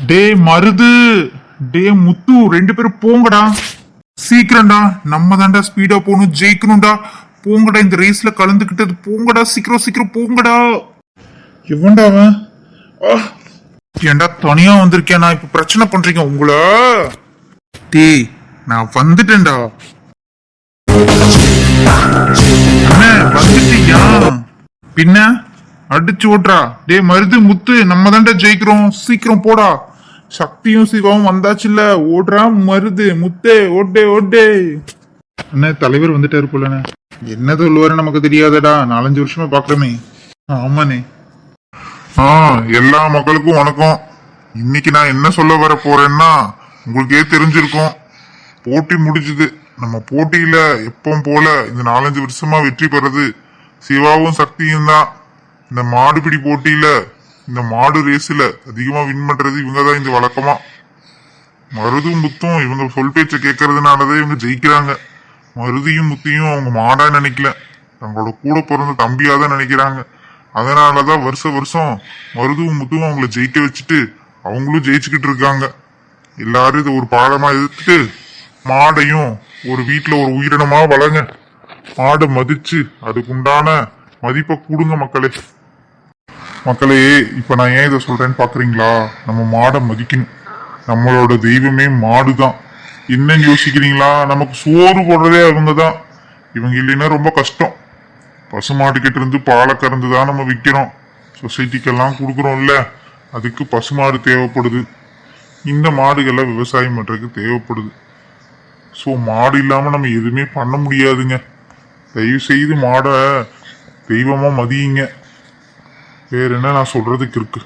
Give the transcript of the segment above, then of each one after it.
டே மருது, டே முத்து, ரெண்டு பேரும் போங்கடா. சீக்கிரம்டா, நம்ம தான்டா ஸ்பீடா போகணும், ஜெயிக்கணும்டா. போங்கடா, இந்த ரேஸ்ல கலந்துக்கிட்டது போங்கடா, சீக்கிரம் சீக்கிரம் போங்கடா. எவன்டா அவன்? ஏன்டா தனியா வந்திருக்கேன் நான், இப்ப பிரச்சனை பண்றீங்க உங்கள? டேய் நான் வந்துட்டேன்டா. அண்ணே வந்துட்டியா? பின்ன அடிச்சு ஓட்டுறா. டே மருது முத்து, நம்ம தான்டா ஜெயிக்கிறோம், சீக்கிரம் போடா. சக்தியும் சிவாவும் வந்தாச்சு இல்ல, ஓடுறா மருது முத்தே, ஓட்டே ஓட்டே. அண்ணே தலைவர் வந்துட்டாரு போலண்ணே. என்ன சொல்லுவாரு நமக்கு தெரியாதடா, 4-5 வருஷமா பாக்குறமே. ஆமாண்ணே. எல்லா மக்களுக்கும் வணக்கம். இன்னைக்கு நான் என்ன சொல்ல வர போறேன்னா, உங்களுக்கே தெரிஞ்சிருக்கும், போட்டி முடிஞ்சது. நம்ம போட்டியில எப்பவும் போல இந்த 4-5 வருஷமா வெற்றி பெறது சிவாவும் சக்தியும் தான். இந்த மாடுபிடி போட்டியில, இந்த மாடு ரேஸ்ல அதிகமா வின் பண்றது இவங்கதான். இந்த வழக்கமா மருதும் முத்தும் இவங்க சொல் பேச்ச கேட்கறதுனாலதான் இவங்க ஜெயிக்கிறாங்க. மருதியும் முத்தியும் அவங்க மாடா நினைக்கல, தங்களோட கூட பிறந்த தம்பியாதான் நினைக்கிறாங்க. அதனாலதான் வருஷம் மருதும் முத்தும் அவங்கள ஜெயிக்க வச்சுட்டு அவங்களும் ஜெயிச்சுக்கிட்டு இருக்காங்க. எல்லாரும் இதை ஒரு பாடமா எடுத்துட்டு மாடையும் ஒரு வீட்டுல ஒரு உயிரினமா வளங்க. மாடை மதிச்சு அதுக்குண்டான மதிப்பை கூடுங்க மக்களே. மக்களே, இப்ப நான் ஏன் இதை சொல்றேன்னு பாக்குறீங்களா? நம்ம மாடை மதிக்கணும். நம்மளோட தெய்வமே மாடுதான். என்னன்னு யோசிக்கிறீங்களா? நமக்கு சோறு போடுறதே அவங்கதான். இவங்க இல்லைன்னா ரொம்ப கஷ்டம். பசுமாடு கிட்ட இருந்து பாலை கறந்து தான் நம்ம விற்கிறோம், சொசைட்டிக்கெல்லாம் கொடுக்குறோம்ல. அதுக்கு பசுமாடு தேவைப்படுது. இந்த மாடுகளை விவசாயம் பண்றதுக்கு தேவைப்படுது. ஸோ மாடு இல்லாம நம்ம எதுவுமே பண்ண முடியாதுங்க. தயவு செய்து மாடை தெய்வமா மதியுங்க. வேற என்ன நான் சொல்றதுக்கு இருக்கு?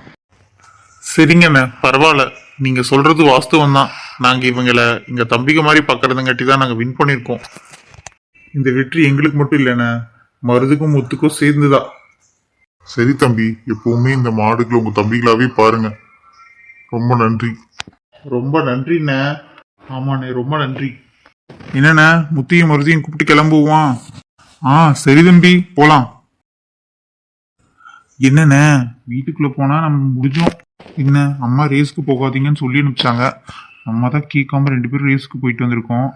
சரிங்கண்ணே, பரவாயில்ல. நீங்க சொல்றது வாஸ்தவம் தான். நாங்க இவங்களை எங்க தம்பிக மாதிரி பாக்குறதுங்காட்டி தான் நாங்க வின் பண்ணிருக்கோம். இந்த வெற்றி எங்களுக்கு மட்டும் இல்லைண்ணே, மருதுக்கும் முத்துக்கும் சேர்ந்துதான். சரி தம்பி, எப்பவுமே இந்த மாடுகளை உங்க தம்பிகளாவே பாருங்க. ரொம்ப நன்றி. ரொம்ப நன்றிண்ணே. ஆமாண்ணே, ரொம்ப நன்றி. என்னண்ணே, முத்தியும் மருதியும் கூப்பிட்டு கிளம்புவான்? சரி தம்பி, போலாம். என்னண்ணே, வீட்டுக்குள்ள போனா நம்ம முடிஞ்சோம். என்ன அம்மா ரேஸ்க்கு போகாதீங்கன்னு சொல்லி அனுப்பிச்சாங்க. நம்ம தான் கேட்காம 2 பேரும் ரேஸ்க்கு போயிட்டு வந்திருக்கோம்.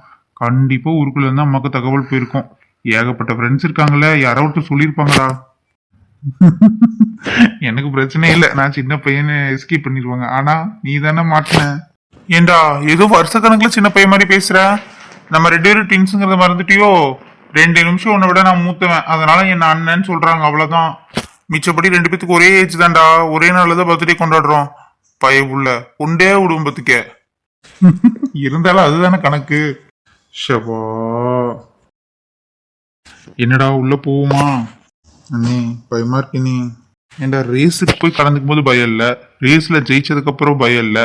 கண்டிப்பா ஊருக்குள்ள இருந்து அம்மாக்கு தகவல் போயிருக்கோம். ஏகப்பட்ட ஃப்ரெண்ட்ஸ் இருக்காங்கல்ல, யாரோ ஒருத்தர் சொல்லியிருப்பாங்களா? எனக்கு பிரச்சனை இல்லை, நான் சின்ன பையனை எஸ்கேப் பண்ணிடுவாங்க. ஆனா நீ தானே மாட்டின. ஏண்டா ஏதோ வருஷ கணக்குல சின்ன பையன் மாதிரி பேசுற? நம்ம 2 பேரும் ட்வின்ஸுங்கிறத மறந்துட்டியோ? 2 நிமிஷம் உன்னை விட நான் மூத்தவன், அதனால என்ன அண்ணன்னு சொல்றாங்க, அவ்வளவுதான். மிச்சப்படி 2 பேத்துக்கு ஒரே ஏஜ் தான்டா. ஒரே நாள்லதான் பர்த்டே கொண்டாடுறோம். பயவுள்ள கொண்டே குடும்பத்துக்கே. இருந்தாலும் அதுதானே கணக்கு. ஷபா, என்னடா உள்ள போவோமா? அண்ணே பயமா இருக்கு நீ. ஏண்டா ரேஸுக்கு போய் கலந்துக்கும் போது பயம் இல்ல, ரேஸ்ல ஜெயிச்சதுக்கு அப்புறம் பயம் இல்ல,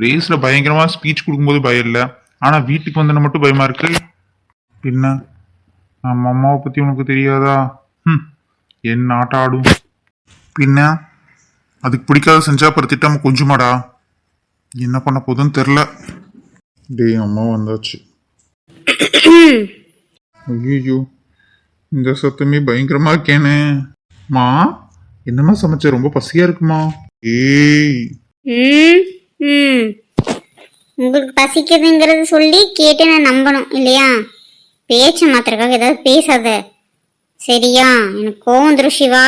ரேஸ்ல பயங்கரமா ஸ்பீச் கொடுக்கும்போது பயம் இல்ல, ஆனா வீட்டுக்கு வந்தன மட்டும் பயமா இருக்கு. என்ன நம்ம அம்மாவை பத்தி உனக்கு தெரியாதா? என்ன ஆட்டம் ஆடும். பின்ன அதுக்கு பிடிக்காத செஞ்சா அப்புறம் திட்டாம கொஞ்சமாடா. என்ன பண்ண போதுன்னு தெரில. டேய் அம்மா வந்தாச்சு. ஐயோ, இந்த சத்தமே பயங்கரமா இருக்கேனே. மா என்னமா சமைச்ச? ரொம்ப பசியா இருக்குமா? ஏய் உங்களுக்கு பசிக்குதுங்கிறது சொல்லி கேட்டு நான் நம்பணும் இல்லையா? பேச்சு மாத்திரக்காக ஏதாவது பேசாத, சரியா? எனக்கு கோவம் வந்துடும் சிவா.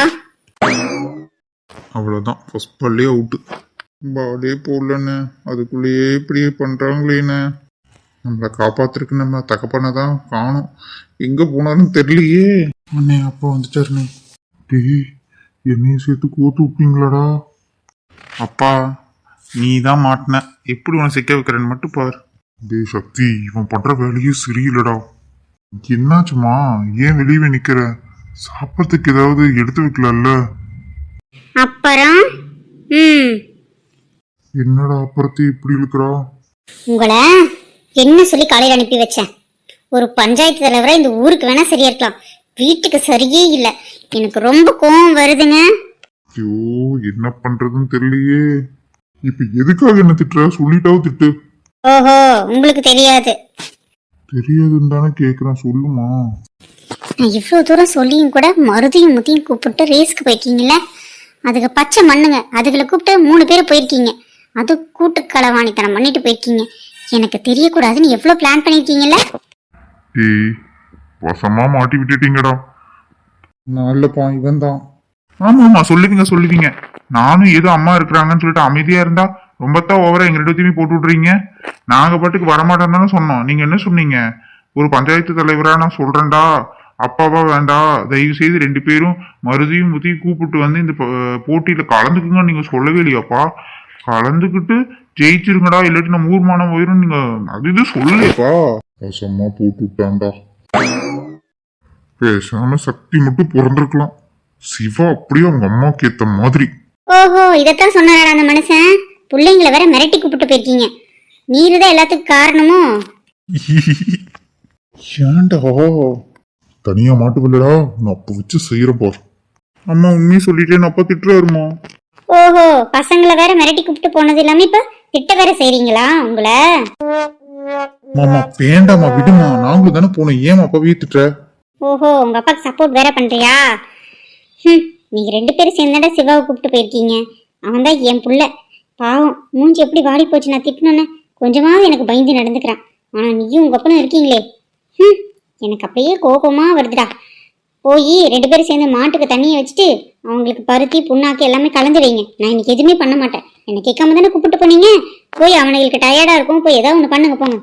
அவ்வளோதான், ஃபர்ஸ்ட் பல்லே அவுட்டு. பாடே போடலண்ணே, அதுக்குள்ளேயே இப்படியே பண்ணுறாங்களேண்ணே. நம்மளை காப்பாத்துறதுக்கு நம்ம தகப்பனை தான் காணும். எங்கே போனாலும் தெரியலையே. அண்ணே அப்பா வந்துட்டாருண்ணே. டேய் என்னையும் சேர்த்து கோத்து விட்டீங்களாடா? அப்பா நீ தான் மாட்டின, எப்படி உன சிக்க வைக்கிறேன்னு மட்டும் பாரு. டேய் சக்தி, இவன் பண்ற வேலையே சரியில்லடா. என்னாச்சுமா? ஏன் வெளியே நிக்கிற? சாப்பிட்றதுக்கு ஏதாவது எடுத்து வைக்கலாம்ல? அப்புறம் என்னடா அப்புறத்தை இப்படி இருக்கிறா? உங்களை என்ன சொல்லி காலையில் அனுப்பி வச்சேன்? ஒரு பஞ்சாயத்து தலைவரை இந்த ஊருக்கு வேணா சரியா இருக்கலாம், வீட்டுக்கு சரியே இல்லை. எனக்கு ரொம்ப கோவம் வருதுங்க. ஐயோ என்ன பண்றதுன்னு தெரியலையே. இப்ப எதுக்காக என்ன திட்டுற? சொல்லிட்டாவும் திட்டு. ஓஹோ, உங்களுக்கு தெரியாது. தெரியாதுன்னு தானே கேக்குறேன், சொல்லுமா. நான் இவ்வளவு தூரம் சொல்லியும் கூட மருதியும் முத்தியும் கூப்பிட்டு ரேஸ்க்கு போயிருக்கீங்கல்ல, அதுக்கு பச்சை மண்ணுங்க. அதுகளை கூப்பிட்டு 3 பேர் போயிருக்கீங்க. அது கூட்டு களவாணித்தனம் பண்ணிட்டு போயிருக்கீங்க. எனக்கு தெரியக்கூடாதுன்னு எவ்வளவு பிளான் பண்ணிருக்கீங்கல்ல. ஏய், வசமா மாட்டி விட்டுட்டீங்கடா. நல்லப்பா இவன் தான். ஆமா ஆமா, சொல்லுவீங்க. நானும் ஏதோ அம்மா இருக்கிறாங்கன்னு சொல்லிட்டு அமைதியா இருந்தா ரொம்பத்தான் ஓவரா எங்க ரெண்டு பேத்தையுமே போட்டு விட்றீங்க. நாங்க பாட்டுக்கு வரமாட்டோம் தானே சொன்னோம். நீங்க என்ன சொன்னீங்க? ஒரு பஞ்சாயத்து தலைவரா நான் சொல்றேன்டா, அப்பாவா வேண்டாம், தயவு செய்து ரெண்டு பேரும் மருதியும் முதியும் கூப்பிட்டு வந்து இந்த போட்டியில கலந்துக்குங்க நீங்க சொல்லவே இல்லையாப்பா. கலந்துக்கிட்டு ஜெயிச்சிருங்கடா, இல்லாட்டி நம்ம ஊர் மானம் போயிரும். நீங்க அது இது சொல்லலையாப்பா. வசமா போட்டு விட்டான்டா. பேசாம சக்தி மட்டும் பிறந்திருக்கலாம். சிவா அப்படியே அவங்க அம்மாவுக்கு ஏத்த மாதிரி. ஓஹோ, இதத்தான் சொன்னாரா அந்த மனுஷன்? பிள்ளைங்களை வேற மிரட்டி கூப்பிட்டு போயிருக்கீங்க. நீருதான் எல்லாத்துக்கும் காரணமோ? ஏன்டா தனியா மாட்டுவில்லடா, நான் அப்ப வச்சு செய்யறப்பா. அம்மா உண்மையை சொல்லிட்டேன்னு அப்பா திட்டுறாருமா. ஓஹோ, பசங்களை வேற மிரட்டி கூப்பிட்டு போனது இல்லாம இப்ப திட்ட வேற செய்றீங்களா உங்களை? மாமா வேண்டாமா, விடுமா, நாங்களும் தானே போனோம், ஏன் அப்பாவே திட்டுற? ஓஹோ, உங்க அப்பாக்கு சப்போர்ட் வேற பண்றியா? நீங்க ரெண்டு பேரும் சேர்ந்தாடா சிவாவை கூப்பிட்டு போயிருக்கீங்க. அவன் தான் என் புள்ள. பாவம், மூஞ்சி எப்படி வாடி போச்சு நான் திட்டினோன்னு. கொஞ்சமாவது எனக்கு பயந்து நடந்துக்கிறான். ஆனா நீயும் உங்க அப்பனும் இருக்கீங்களே, எனக்கு அப்பயே கோபமா வருதுடா. போய் ரெண்டு பேரும் சேர்ந்து மாட்டுக்கு தண்ணியை வச்சுட்டு அவங்களுக்கு பருத்தி புண்ணாக்கு எல்லாமே கலந்து வைங்க. நான் இன்னைக்கு எதுவுமே பண்ண மாட்டேன். என்னை கேட்காம தானே கூப்பிட்டு போனீங்க. போய் அவனுங்களுக்கு டயர்டா இருக்கும், போய் ஏதாவது ஒண்ணு பண்ணுங்க போங்க.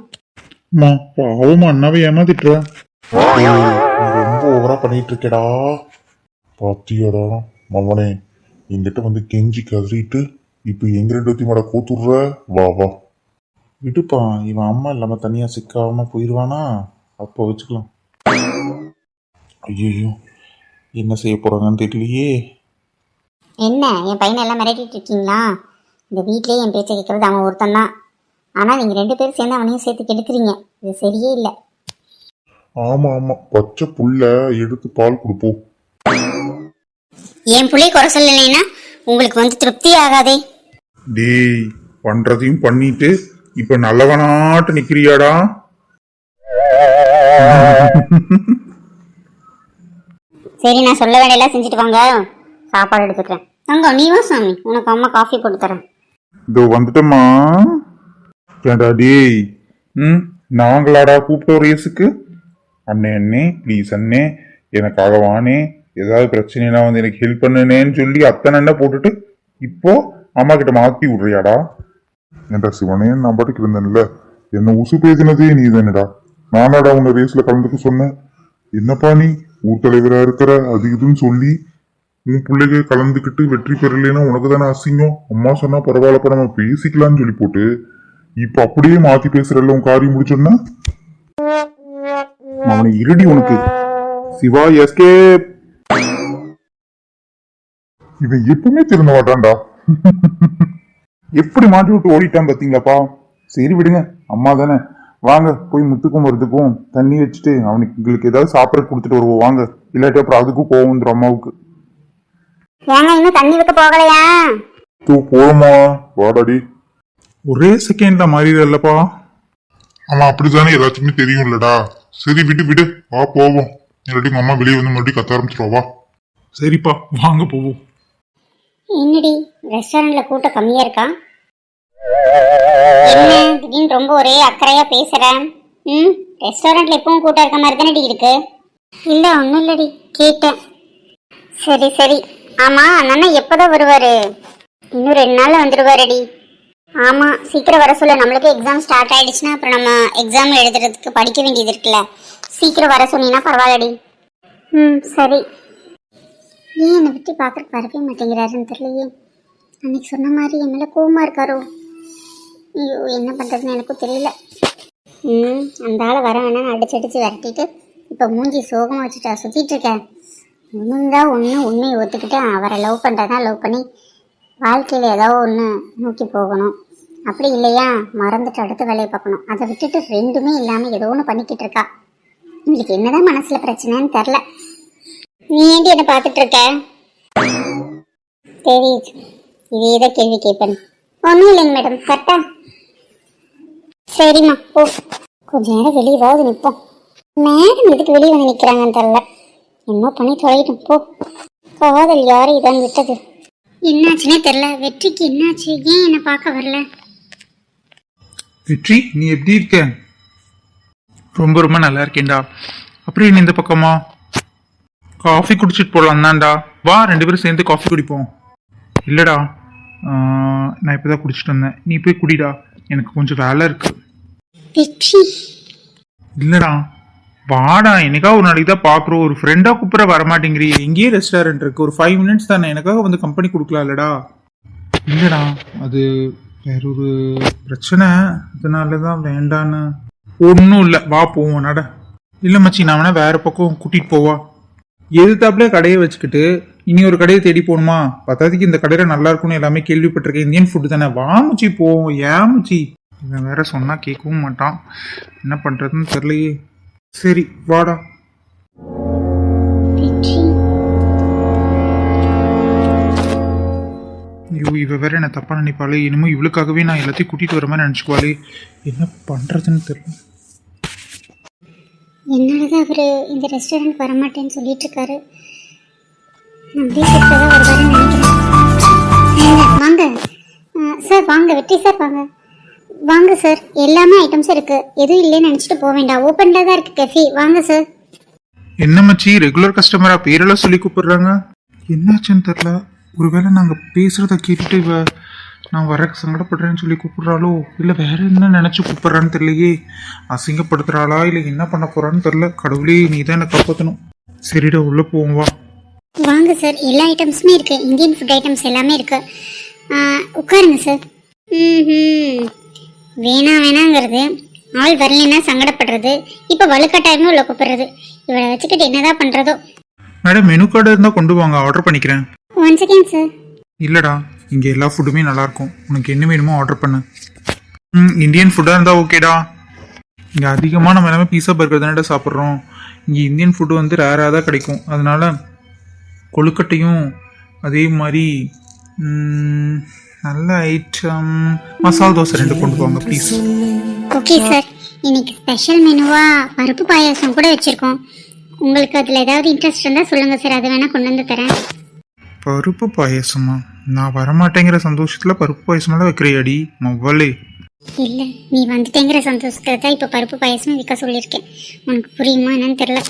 அம்மா பாவமா அண்ணாவே ஏமாத்திட்டுற. ரொம்ப ஓவரா பண்ணிட்டு இருக்கேடா. பாத்தியாடா மவனே, எங்கிட்ட வந்து கெஞ்சி கதறிட்டு இப்ப எங்க ரெண்டு பேத்தையும் கூத்துடுற. வா வா விடுப்பா, இவன் அம்மா இல்லாம தனியா சிக்காம போயிடுவானா, அப்போ வச்சுக்கலாம். ஐயோ, என்ன செய்ய போறாங்கன்னு தெரியலையே. என்ன என் பையனை எல்லாம் மிரட்டிட்டு இருக்கீங்களா? இந்த வீட்லயே என் பேச்சை கேட்கறது அவன் ஒருத்தன் தான். ஆனா நீங்க ரெண்டு பேரும் சேர்ந்து அவனையும் சேர்த்து கெடுக்குறீங்க. இது சரியே இல்லை. ஆமா ஆமா, பச்சை புள்ள எடுத்து பால் கொடுப்போம். என் புள்ளைய குறை சொல்லலைன்னா உங்களுக்கு வந்து திருப்தி ஆகாதே. டேய், பண்றதையும் பண்ணிட்டு இப்ப நல்லவனாட்டு நிக்கிறியாடா? சரி, நான் சொல்ல வேண்டியெல்லாம் செஞ்சுட்டு வாங்க, சாப்பாடு எடுத்துக்கிறேன். தங்கம் நீ வா சாமி, உனக்கு அம்மா காஃபி போட்டு தரேன். இதோ வந்துட்டம்மா. ஏண்டா டேய், நாங்களாடா கூப்பிட்ட ஒரு வயசுக்கு? அண்ணே அண்ணே ப்ளீஸ் அண்ணே, எனக்காக வானே, ஏதாவது பிரச்சனைனா வந்து எனக்கு ஹெல்ப் பண்ணுனேன்னு சொல்லி அத்தனை அண்ணன் போட்டுட்டு இப்போ அம்மா கிட்ட மாத்தி விடுறியாடா? ஏன்டா சிவனே, நான் பாட்டுக்கு இருந்தேன்ல, என்ன உசு பேசினதே நீ தானடா. நானாடா உன்னை ரேஸ்ல கலந்துக்க சொன்னேன். என்னப்பா நீ ஊர் தலைவரா இருக்கிற அது இதுன்னு சொல்லி உன் பிள்ளைக கலந்துக்கிட்டு வெற்றி பெறலைன்னா உனக்கு தானே அசிங்கம். அம்மா சொன்னா பரவாயில்லப்பா நம்ம பேசிக்கலாம்னு சொல்லி போட்டு இப்ப அப்படியே மாத்தி பேசுறல்ல உன் காரியம் முடிச்சோன்னா. அவனை இருடி உனக்கு. சிவா எஸ்கேப். இவன் எப்பவுமே திருந்த மாட்டான்டா. எப்படி மாட்டி விட்டு ஓடிட்டான் பாத்தீங்களாப்பா. சரி விடுங்க, அம்மா தானே. வாங்க போய் முத்துக்கும் மருத்துக்கும் தண்ணி வச்சுட்டு அவனுக்கு எங்களுக்கு ஏதாவது சாப்பிட கொடுத்துட்டு வருவோம் வாங்க. இல்லாட்டி அப்புறம் அதுக்கும் கோவம் வந்துடும் அம்மாவுக்கு. ஏங்க இன்னும் தண்ணி வைக்க போகலையா? போமா வாடாடி. ஒரே செகண்ட்ல மாறிடலப்பா. ஆமா அப்படித்தானே, எல்லாத்துக்குமே தெரியும் இல்லடா. சரி விடு விடு, வா போவோம். இல்லாட்டி உங்க அம்மா வெளியே வந்து மறுபடியும் கத்த ஆரம்பிச்சிருவா. வா. சரிப்பா வாங்க போவோம். என்னடி ரெஸ்டாரண்ட்ல கூட்டம் கம்மியா இருக்கா? என்ன திடீர்னு ரொம்ப ஒரே அக்கறையா பேசுறேன்? ரெஸ்டாரண்ட்ல எப்பவும் கூட்டம் இருக்க மாதிரி தானடி இருக்கு. இல்ல ஒன்னும் இல்லடி, கேட்டேன். சரி சரி. ஆமா, அண்ணன் எப்பதான் வருவாரு? இன்னும் 2 நாள்ல வந்துடுவாருடி. ஆமா, சீக்கிரம் வர சொல்ல. நம்மளுக்கு எக்ஸாம் ஸ்டார்ட் ஆயிடுச்சுன்னா அப்புறம் நம்ம எக்ஸாம் எழுதுறதுக்கு படிக்க வேண்டியது இருக்குல்ல. சீக்கிரம் வர சொன்னீங்கன்னா பரவாயில்லடி. சரி. ஏன் என்னை பற்றி பார்க்க வரவே மாட்டேங்கிறாருன்னு தெரியலையே. அன்னைக்கு சொன்ன மாதிரி என் மேலே கோவமா இருக்காரோ? ஐயோ, என்ன பண்ணுறதுன்னு எனக்கும் தெரியல. அந்த ஆளை வர வேணான்னு அடிச்சு விரட்டிட்டு இப்போ மூஞ்சி சோகமாக வச்சுட்டா சுற்றிட்டு இருக்கேன். ஒன்றுந்தான் உண்மையை ஒத்துக்கிட்டு அவரை லவ் பண்ணுறதா லவ் பண்ணி வாழ்க்கையில் ஏதோ ஒன்று நோக்கி போகணும். அப்படி இல்லையா மறந்துட்டு அடுத்த வேலையை பார்க்கணும். அதை விட்டுட்டு ரெண்டுமே இல்லாமல் ஏதோ ஒன்று பண்ணிக்கிட்டு இருக்கா. உங்களுக்கு என்னதான் மனசில் பிரச்சனைன்னு தெரில. நீ ஏண்டி என்ன பார்த்துட்டு இருக்க? தெரியுது, இதேதான் கேள்வி கேட்பேன். ஒன்றும் இல்லைங்க மேடம், கரெக்டா? சரிம்மா ஓ, கொஞ்ச நேரம் வெளியவாவது நிற்போம். மேடம் எதுக்கு வெளியே வந்து நிற்கிறாங்கன்னு தெரில. என்ன பண்ணி தொலைகிட்டோம் போ. காதல் யாரும் இதான் விட்டது. என்னாச்சுன்னே தெரியல. வெற்றிக்கு என்னாச்சு? ஏன் என்ன பார்க்க வரல? வெற்றி, நீ எப்படி இருக்க? ரொம்ப ரொம்ப நல்லா இருக்கேன்டா. அப்புறம் என்ன இந்த பக்கமா? காஃபி குடிச்சிட்டு போகலாம் தான்டா. வா, 2 பேரும் சேர்ந்து காஃபி குடிப்போம். இல்லடா, நான் இப்பதான் குடிச்சிட்டு வந்தேன். நீ போய் குடிடா, எனக்கு கொஞ்சம் வேலை இருக்கு. வெற்றி, இல்லடா, வாடா, எனக்கா ஒரு நாளைக்கு தான் பாக்குறோம். ஒரு ஃப்ரெண்டா கூப்பிட வரமாட்டேங்கிறீ. இங்கேயே ரெஸ்டாரண்ட் இருக்கு, ஒரு 5 மினிட்ஸ் தானே, எனக்காக வந்து கம்பெனி கொடுக்கலாம் இல்லடா? இல்லடா, அது வேற ஒரு பிரச்சனை, அதனாலதான் வேண்டான்னு. ஒன்றும் இல்லை, வா போவோம் நட. இல்லை மச்சி, நான் வேணா வேற பக்கம் கூட்டிட்டு போவா. எதிர்த்தாப்புல கடையை வச்சுக்கிட்டு இனி ஒரு கடையை தேடி போகணுமா? பத்தாவதுக்கு இந்த கடையில நல்லா இருக்கும்னு எல்லாமே கேள்விப்பட்டிருக்கேன். இந்தியன் ஃபுட்டு தானே, வா மச்சி போவோம். ஏன் மச்சி? இவன் வேற சொன்னா கேட்கவும் மாட்டான், என்ன பண்றதுன்னு தெரியலையே. சரி வாடா. வெற்றி, ஐயோ, இவ வேற என்ன தப்பா நினைப்பாளே. இனிமே இவளுக்காகவே நான் எல்லாத்தையும் கூட்டிட்டு வர மாதிரி நினைச்சுக்குவாளே. என்ன பண்றதுன்னு தெரியல. என்னாலதான் அவரு இந்த ரெஸ்டாரண்ட் வரமாட்டேன்னு சொல்லிட்டு இருக்காரு. நம்மளே கூப்பிட்டதா வருவாருன்னு நினைக்கிறேன். வாங்க சார், வாங்க வெற்றி சார், வாங்க வாங்க சார். எல்லாமே ஐட்டம்ஸ் இருக்கு, எதுவும் இல்லைன்னு நினைச்சிட்டு போக வேண்டாம். ஓப்பன்ல தான் இருக்கு கெஃபே. வாங்க சார். என்ன மச்சி, ரெகுலர் கஸ்டமரா பேரெல்லாம் சொல்லி கூப்பிடுறாங்க? என்னாச்சுன்னு தெரியல. ஒருவேளை நாங்க பேசுறத கேட்டுட்டு இவ நான் வர சங்கடப்படுறேன்னு சொல்லி கூப்பிடுறாளோ, இல்ல வேற என்ன நினைச்சு கூப்பிடுறான்னு தெரியலையே. அசிங்கப்படுத்துறாளா இல்ல என்ன பண்ண போறான்னு தெரியல. கடவுளே, நீ தான் என்ன காப்பாத்தணும். சரிடா, உள்ள போவோம் வா. வாங்க சார், எல்லா ஐட்டம்ஸுமே இருக்கு. இந்தியன் ஃபுட் ஐட்டம்ஸ் எல்லாமே இருக்கு. உட்காருங்க சார். வேணாங்கிறது, ஆள் வரலைன்னா சங்கடப்படுறது, இப்போ வலுக்கட்டாயமே உள்ள கூப்பிடுறது. இவளை வச்சுக்கிட்டு என்னதான் பண்றதோ. மேடம், மெனு கார்டு இருந்தா கொண்டு வாங்க, ஆர்டர் பண்ணிக்கிறேன். 1 செகண்ட் சார். இல்லடா, இங்க எல்லா ஃபுட்டுமே நல்லா இருக்கும். உனக்கு என்ன வேணுமோ ஆர்டர் பண்ணு. இந்தியன் ஃபுட்டா இருந்தா ஓகேடா. இங்க அதிகமா நம்ம எல்லாமே பீஸா பர்கர் தானே சாப்பிட்றோம். இங்க இந்தியன் ஃபுட்டு வந்து ரேராக தான் கிடைக்கும். அதனால கொழுக்கட்டையும் அதே மாதிரி நல்ல ஐட்டம் மசால் தோசை 2 கொண்டு போங்க ப்ளீஸ். Okay sir. இன்னைக்கு ஸ்பெஷல் மெனுவா பருப்பு பாயாசம் கூட வச்சிருக்கோம். உங்களுக்கு அதுல ஏதாவது இன்ட்ரெஸ்ட் இருந்தா சொல்லுங்க சார், அது வேணா கொண்டு வந்து தரேன். பருப்பு பாயசமா? நான் வரமாட்டேங்கிற சந்தோஷத்துல பருப்பு பாயசமெல்லாம் வைக்கிறியாடி மவ்வளே? இல்ல, நீ வந்துட்டேங்கிற சந்தோஷத்துல தான் இப்ப பருப்பு பாயசம் விற்க சொல்லியிருக்கேன். உனக்கு புரியுமா என்னன்னு தெரியல.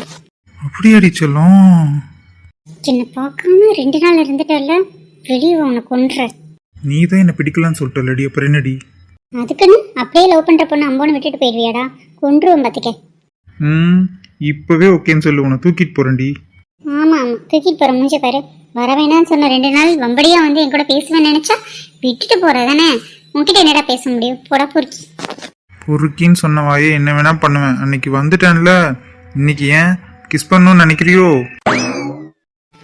அப்படியாடி செல்லம்? என்ன பார்க்காம 2 நாள் இருந்துட்டல, வெளியே உன்னை கொன்ற. நீ தான் என்ன பிடிக்கலான்னு சொல்லிட்டலடி, அப்புறம் என்னடி? அதுக்குன்னு அப்படியே லவ் பண்ற பொண்ணு அம்போன்னு விட்டுட்டு போயிடுவியாடா? கொன்றுவோம் பாத்துக்க. இப்பவே ஓகேன்னு சொல்லு, உன்னை தூக்கிட்டு போறேன்டி. ஆமா ஆமா, தூக்கிட்டு போற மூஞ்ச பாரு. வர வேணான்னு சொன்ன 2 நாள் வம்படியா வந்து என் கூட பேசுவேன்னு நினைச்சா விட்டுட்டு போறதானே. உன்கிட்ட என்னடா பேச முடியும்? போடா பொறுக்கி. பொறுக்கின்னு சொன்ன வாயே என்ன வேணா பண்ணுவேன். அன்னைக்கு வந்துட்டேன்ல, இன்னைக்கு ஏன் கிஸ் பண்ணணும்னு நினைக்கிறியோ?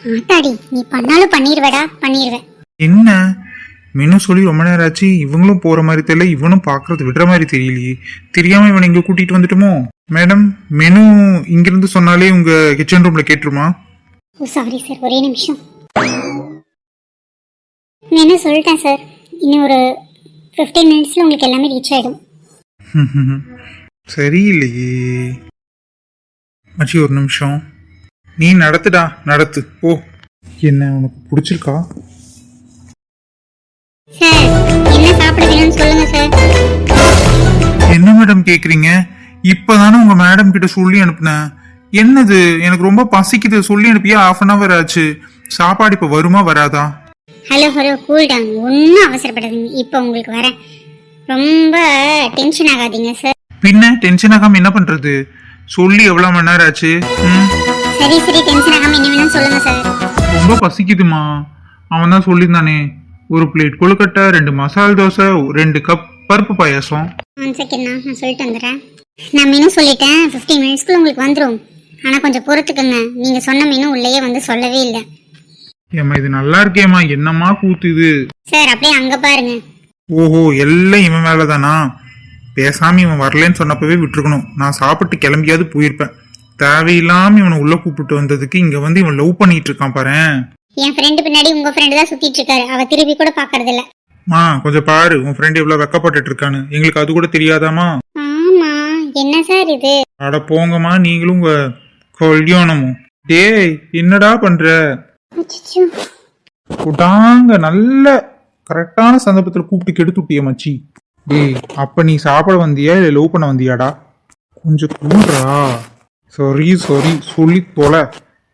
ஆத்தாடி, நீ பண்ணாலும் பண்ணிடுவேடா, பண்ணிடுவேன். என்ன மெனு சொல்லி ரொம்ப நேரம் ஆச்சு, இவங்களும் போற மாதிரி தெரியல, இவனும் பாக்குறது விடுற மாதிரி தெரியலையே. தெரியாம இவனை இங்க கூட்டிட்டு வந்துட்டுமோ? மேடம், மெனு இங்கிருந்து சொன்னாலே உங்க கிச்சன் ரூம்ல கேட்டுருமா? ஓ சாரி சார், ஒரே நிமிஷம். மெனு சொல்லிட்டேன் சார், இன்னும் ஒரு 15 மினிட்ஸ்ல உங்களுக்கு எல்லாமே ரீச் ஆயிடும். சரியில்லையே மச்சி, ஒரு நிமிஷம். நீ நடத்துடா, நடத்து போ. என்ன உனக்கு பிடிச்சிருக்கா? சார், என்ன சாப்பிட வேணும்னு சொல்லுங்க சார். என்ன மேடம் கேக்குறீங்க? இப்பதானே உங்க மேடம் கிட்ட சொல்லி அனுப்புனேன். என்னது, எனக்கு ரொம்ப பசிக்குது சொல்லி அனுப்பியா 1/2 hour ஆச்சு. சாப்பாடு இப்ப வருமா வராதா? Hello hello, cool down. ஒன்றும் அவசரப்படாதீங்க, இப்போ உங்களுக்கு வரேன். ரொம்ப டென்ஷன் ஆகாதீங்க சார். பின்ன டென்ஷன் ஆகாம என்ன பண்றது? சொல்லி எவ்வளவு மணி நேரம் ஆச்சு? சரி சரி, டென்ஷன் ஆகாம என்ன வேணும்னு சொல்லுங்க சார். ரொம்ப பசிக்குதுமா. அவன் தான் சொல்லியிருந்தானே, ஒரு பிளேட் கொழுக்கட்டை, 2 மசால் தோசை, 2 கப் பருப்பு பாயாசம். 1 செகண்ட், நான் சொல்லிட்டு வந்துடுறேன். நான் மெனு சொல்லிட்டேன், 15 மினிட்ஸ்க்குள்ள உங்களுக்கு வந்துடும். ஆனால் கொஞ்சம் பொறுத்துக்குங்க, நீங்கள் சொன்ன மெனு உள்ளேயே வந்து சொல்லவே இல்லை. ஏம்மா இது நல்லா இருக்கேம்மா, என்னம்மா கூத்து இது? சார் அப்படியே அங்கே பாருங்க. ஓஹோ, எல்லாம் இவன் மேலதானா? பேசாம இவன் வரலன்னு சொன்னப்பவே விட்டுருக்கணும். நான் சாப்பிட்டு கிளம்பியாவது போயிருப்பேன். தேவையில்லாம இவனை உள்ள கூப்பிட்டு வந்ததுக்கு இங்க வந்து இவன் லவ் பண்ணிட்டு இருக்கான் பாரு. என் ஃப்ரெண்டு பின்னாடி உங்க ஃப்ரெண்டு தான் சுத்திட்டு இருக்காரு, அவ திருப்பி கூட பாக்குறது இல்ல. கொஞ்சம் பாரு உன் ஃப்ரெண்ட் எவ்வளவு வெக்கப்பட்டு இருக்கான்னு. எங்களுக்கு அது கூட தெரியாதாமா? ஆமா, என்ன சார் இது? அட போங்கம்மா, நீங்களும் உங்க கல்யாணமும். டேய், என்னடா பண்ற? அச்சச்சோ. விடாங்க நல்ல கரெக்டான சந்தர்ப்பத்தில் கூப்பிட்டு கெடுத்து விட்டிய மச்சி. டேய் அப்ப நீ சாப்பிட வந்தியா இல்லை லவ் பண்ண வந்தியாடா? கொஞ்சம் கூடுறா. சாரி சாரி சொல்லி தொலை.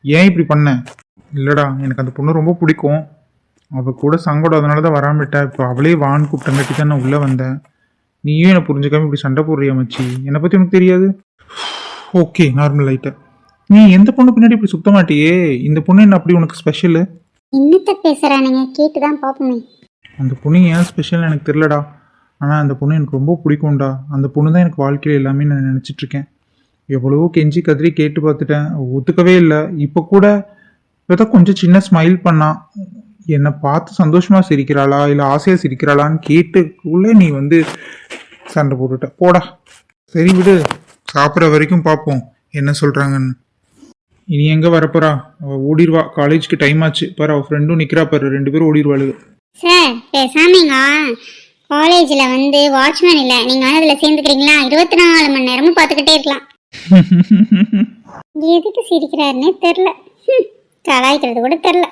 ஏன் இப்படி பண்ண? இல்லடா எனக்கு அந்த பொண்ணு ரொம்ப பிடிக்கும். அவ கூட சங்கடம் அதனால தான் வராம விட்டா. இப்போ அவளே வான்னு கூப்பிட்டங்காட்டி தான் நான் உள்ளே வந்தேன். நீயும் என்னை புரிஞ்சுக்காம இப்படி சண்டை போடுறியா மச்சி? என்னை பற்றி உனக்கு தெரியாது. ஓகே நார்மல் ஆயிட்ட. நீ எந்த பொண்ணு பின்னாடி இப்படி சுத்த மாட்டியே? இந்த பொண்ணு என்ன அப்படி உனக்கு ஸ்பெஷலு? என்னத்த பேசுறானுங்க கேட்டுதான் பாப்போமே. அந்த பொண்ணு ஏன் ஸ்பெஷல்னு எனக்கு தெரிலடா. ஆனால் அந்த பொண்ணு எனக்கு ரொம்ப பிடிக்கும்டா. அந்த பொண்ணு தான் எனக்கு வாழ்க்கையில் எல்லாமே நான் நினச்சிட்டு இருக்கேன். எவ்வளவோ கெஞ்சி கதறி கேட்டு பார்த்துட்டேன், ஒத்துக்கவே இல்லை. இப்போ கூட இப்போதான் கொஞ்சம் சின்ன ஸ்மைல் பண்ணா. என்னை பார்த்து சந்தோஷமா சிரிக்கிறாளா இல்லை ஆசையாக சிரிக்கிறாளான்னு கேட்டுக்குள்ளே நீ வந்து சண்டை போட்டுட்ட. போடா சரி விடு, சாப்பிட்ற வரைக்கும் பார்ப்போம் என்ன சொல்கிறாங்கன்னு. இனி எங்கே வரப்போறா? அவள் ஓடிடுவா. காலேஜ்க்கு டைம் ஆச்சு பாரு. அவள் ஃப்ரெண்டும் நிற்கிறா பாரு. 2 பேரும் ஓடிடுவாளுங்க. சார் பேசாமீங்க காலேஜில் வந்து வாட்ச்மேன் இல்லை, நீங்கள் அதில் சேர்ந்துக்கிறீங்களா? 24 மணி நேரமும் பார்த்துக்கிட்டே இருக்கலாம். எதுக்கு சிரிக்கிறாருன்னே தெரில. கலாய்க்கிறது கூட தெரில.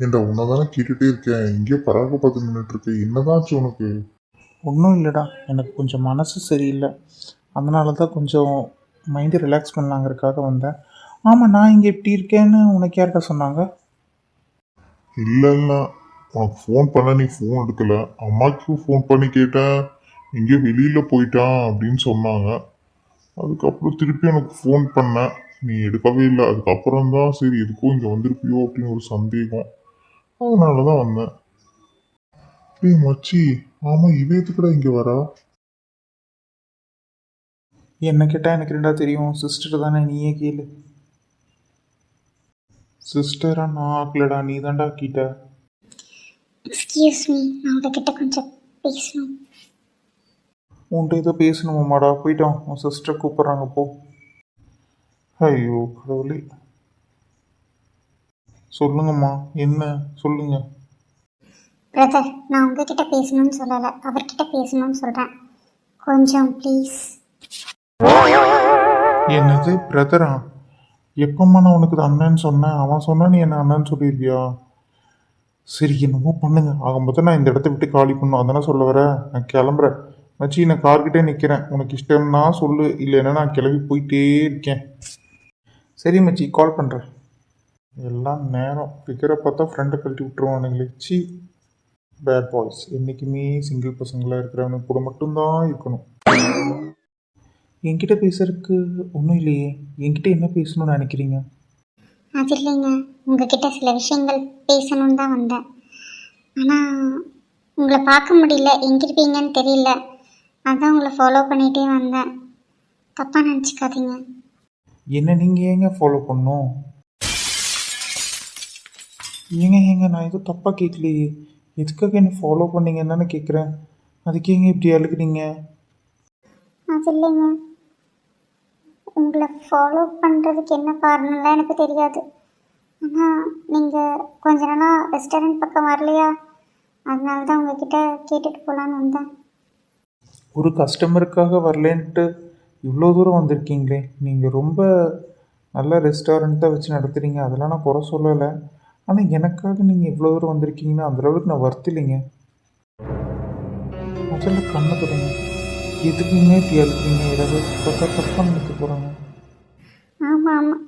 ஏண்டா உன்னதானே கேட்டுட்டே இருக்கேன், எங்கேயோ பராக பார்த்து நின்றுட்டு இருக்கு, என்னதாச்சு உனக்கு? ஒன்றும் இல்லைடா, எனக்கு கொஞ்சம் மனசு சரியில்லை. அதனால தான் கொஞ்சம் மைண்டை ரிலாக்ஸ் பண்ணலாங்கிறதுக்காக வந்தேன். ஆமாம், நான் இங்கே எப்படி இருக்கேன்னு உனக்கு யார்கிட்ட சொன்னாங்க? இல்லைன்னா உனக்கு ஃபோன் பண்ண நீ ஃபோன் எடுக்கல, அம்மாவுக்கு ஃபோன் பண்ணி கேட்டேன், எங்கேயோ வெளியில் போயிட்டான் அப்படின்னு சொன்னாங்க. அதுக்கப்புறம் திருப்பி எனக்கு ஃபோன் பண்ணேன், நீ எடுக்கவே இல்லை. அதுக்கப்புறம் தான் சரி எதுக்கும் இங்கே வந்திருப்பியோ அப்படின்னு ஒரு சந்தேகம், அதனால தான் வந்தேன். டேய் மச்சி, ஆமாம் இவ எதுக்குடா இங்கே வரா? என்ன கேட்டால் எனக்கு ரெண்டா தெரியும். சிஸ்டர் தானே, நீயே கேளு. சிஸ்டரா நான் ஆக்கலடா, நீ தான்டா ஆக்கிட்ட. எக்ஸ்கியூஸ் மீ, நான் உங்ககிட்ட கொஞ்சம் பேசணும். உன்கிட்ட ஏதோ பேசணுமாடா? போயிட்டோம், உன் சிஸ்டர் கூப்பிட்றாங்க போ. ஐயோ கடவுளே. சொல்லுங்கம்மா, என்ன சொல்லுங்க. பிரதர், நான் உங்ககிட்ட பேசணும்னு சொல்லலை, அவர்கிட்ட பேசணும்னு சொல்கிறேன். கொஞ்சம் ப்ளீஸ். என்னது பிரதரா? எப்பம்மா நான் உனக்கு அண்ணன்னு சொன்னேன்? அவன் சொன்னா நீ என்ன அண்ணன்னு சொல்லியிருக்கியா? சரி என்னமோ பண்ணுங்க. ஆகும்போது நான் இந்த இடத்த விட்டு காலி பண்ணும் அதானே சொல்ல வர. நான் கிளம்புறேன் மச்சி, நான் கார்கிட்டே நிற்கிறேன். உனக்கு இஷ்டம்னா சொல்லு, இல்லைன்னா நான் கிளம்பி போயிட்டே இருக்கேன். சரி மச்சி, கால் பண்ணுறேன். எல்லாம் நேரம் பிக்கரை பார்த்தா ஃப்ரெண்டை கழட்டி விட்டுருவானுங்களே. சி பேட் பாய்ஸ். என்றைக்குமே சிங்கிள் பசங்களாக இருக்கிறவனுக்கு கூட மட்டும்தான் இருக்கணும். என்கிட்ட பேசுறதுக்கு ஒன்றும் இல்லையே. என்கிட்ட என்ன பேசணும்னு நினைக்கிறீங்க? அது இல்லைங்க, உங்ககிட்ட சில விஷயங்கள் பேசணும்னு தான் வந்தேன். ஆனால் உங்களை பார்க்க முடியல, எங்கே இருப்பீங்கன்னு தெரியல, அதான் உங்களை ஃபாலோ பண்ணிகிட்டே வந்தேன். தப்பாக நினச்சிக்காதீங்க. என்ன நீங்கள் ஏங்க ஃபாலோ பண்ணணும்? ஏங்க நான் எதுவும் தப்பாக கேட்கலையே. எதுக்காக என்ன ஃபாலோ பண்ணீங்கன்னு தானே கேட்குறேன். அதுக்கு ஏங்க இப்படி அழுகுறீங்க? அது இல்லைங்க, உங்களை ஃபாலோ பண்ணுறதுக்கு என்ன காரணம்லாம் எனக்கு தெரியாது. ஆனால் நீங்கள் கொஞ்ச நாளாக ரெஸ்டாரண்ட் பக்கம் வரலையா, அதனால தான் உங்ககிட்ட கேட்டுட்டு போகலான்னு வந்தேன். ஒரு கஸ்டமருக்காக வரலேன்ட்டு இவ்வளோ தூரம் வந்திருக்கீங்களே. நீங்கள் ரொம்ப நல்ல ரெஸ்டாரண்ட் தான் வச்சு நடத்துகிறீங்க, அதெல்லாம் நான் குறை சொல்லலை. ஆனால் எனக்காக நீங்கள் இவ்வளோ தூரம் வந்திருக்கீங்கன்னா அந்தளவுக்கு நான் வருத்தில்லைங்க. முதல்ல கண்ணை தொடங்க. எதுக்குமே இப்படி அழுக்குறீங்க? ஏதாவது பார்த்தா தப்பாக நினைக்க போகிறாங்க. ஆமாம் ஆமாம்,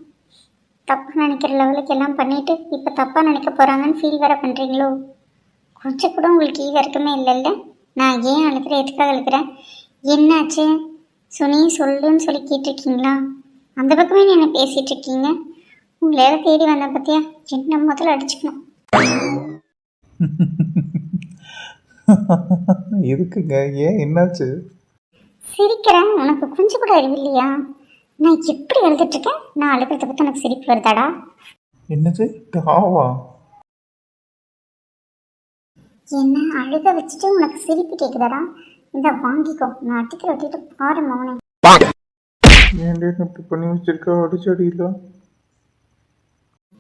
தப்பாக நினைக்கிற லெவலுக்கு எல்லாம் பண்ணிவிட்டு இப்போ தப்பாக நினைக்க போகிறாங்கன்னு ஃபீல் வேறு பண்ணுறீங்களோ? கொஞ்சம் கூட உங்களுக்கு ஈக இருக்குமே இல்லைல்ல. நான் ஏன் அழுக்கிறேன், எதுக்காக அழுக்கிறேன், என்னாச்சு சுனி சொல்லுன்னு சொல்லி கேட்டிருக்கீங்களா? அந்த பக்கமே நீ என்ன பேசிகிட்டு இருக்கீங்க. உங்களால தேடி வந்த பற்றியா என்ன முதல்ல அடிச்சுக்கணும். எதுக்குங்க? ஏன் என்னாச்சு? சிரிக்கிறேன், உனக்கு கொஞ்சம் கூட அறிவு இல்லையா? நான் எப்படி எழுதிட்டுருக்கேன், நான் அழுகிறத பற்றி எனக்கு சிரிப்பு வருதாடா? என்னது டாவா? என்ன அழுக வச்சுட்டு உனக்கு சிரிப்பு கேட்குதாடா? இந்த வாங்கிக்கோ, நான் அடிக்கிற விட்டுட்டு பாரு மௌனே. ஏன் இப்படி பண்ணி வச்சிருக்கா? அடிச்சு அடியில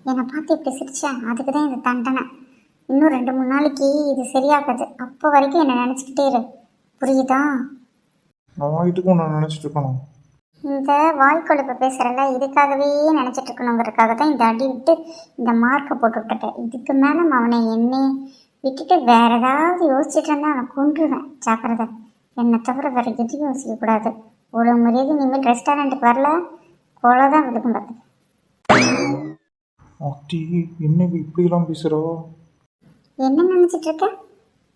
என்னை பார்த்து இப்படி சிரிச்சேன், அதுக்கு தான் இது தண்டனை. இன்னும் 2-3 நாளைக்கு இது சரியாகாது. அப்போ வரைக்கும் என்னை நினச்சிக்கிட்டே இரு, புரியுதா? நான் வீட்டுக்கும் நான் நினச்சிட்டு இருக்கணும். இந்த வாய்க்கொழுப்பு பேசுகிறல இதுக்காகவே நினச்சிட்டு இருக்கணுங்கிறதுக்காக தான் இந்த அடி விட்டு இந்த மார்க்கை போட்டு விட்டுட்டேன். இதுக்கு மேலே அவனை என்னை விட்டுட்டு வேற ஏதாவது யோசிச்சுட்டு இருந்தால் அவனை கொன்றுவேன். ஜாக்கிரதை. என்னை தவிர வேற எதுவும் யோசிக்கக்கூடாது. ஒரு மரியாதை இனிமேல் ரெஸ்டாரண்ட்டுக்கு வரல, கொலை தான் விழுக்கும் பார்த்து. ஆத்தி என்ன இப்படிலாம் பேசுகிறோ? என்ன நினச்சிட்டு இருக்க?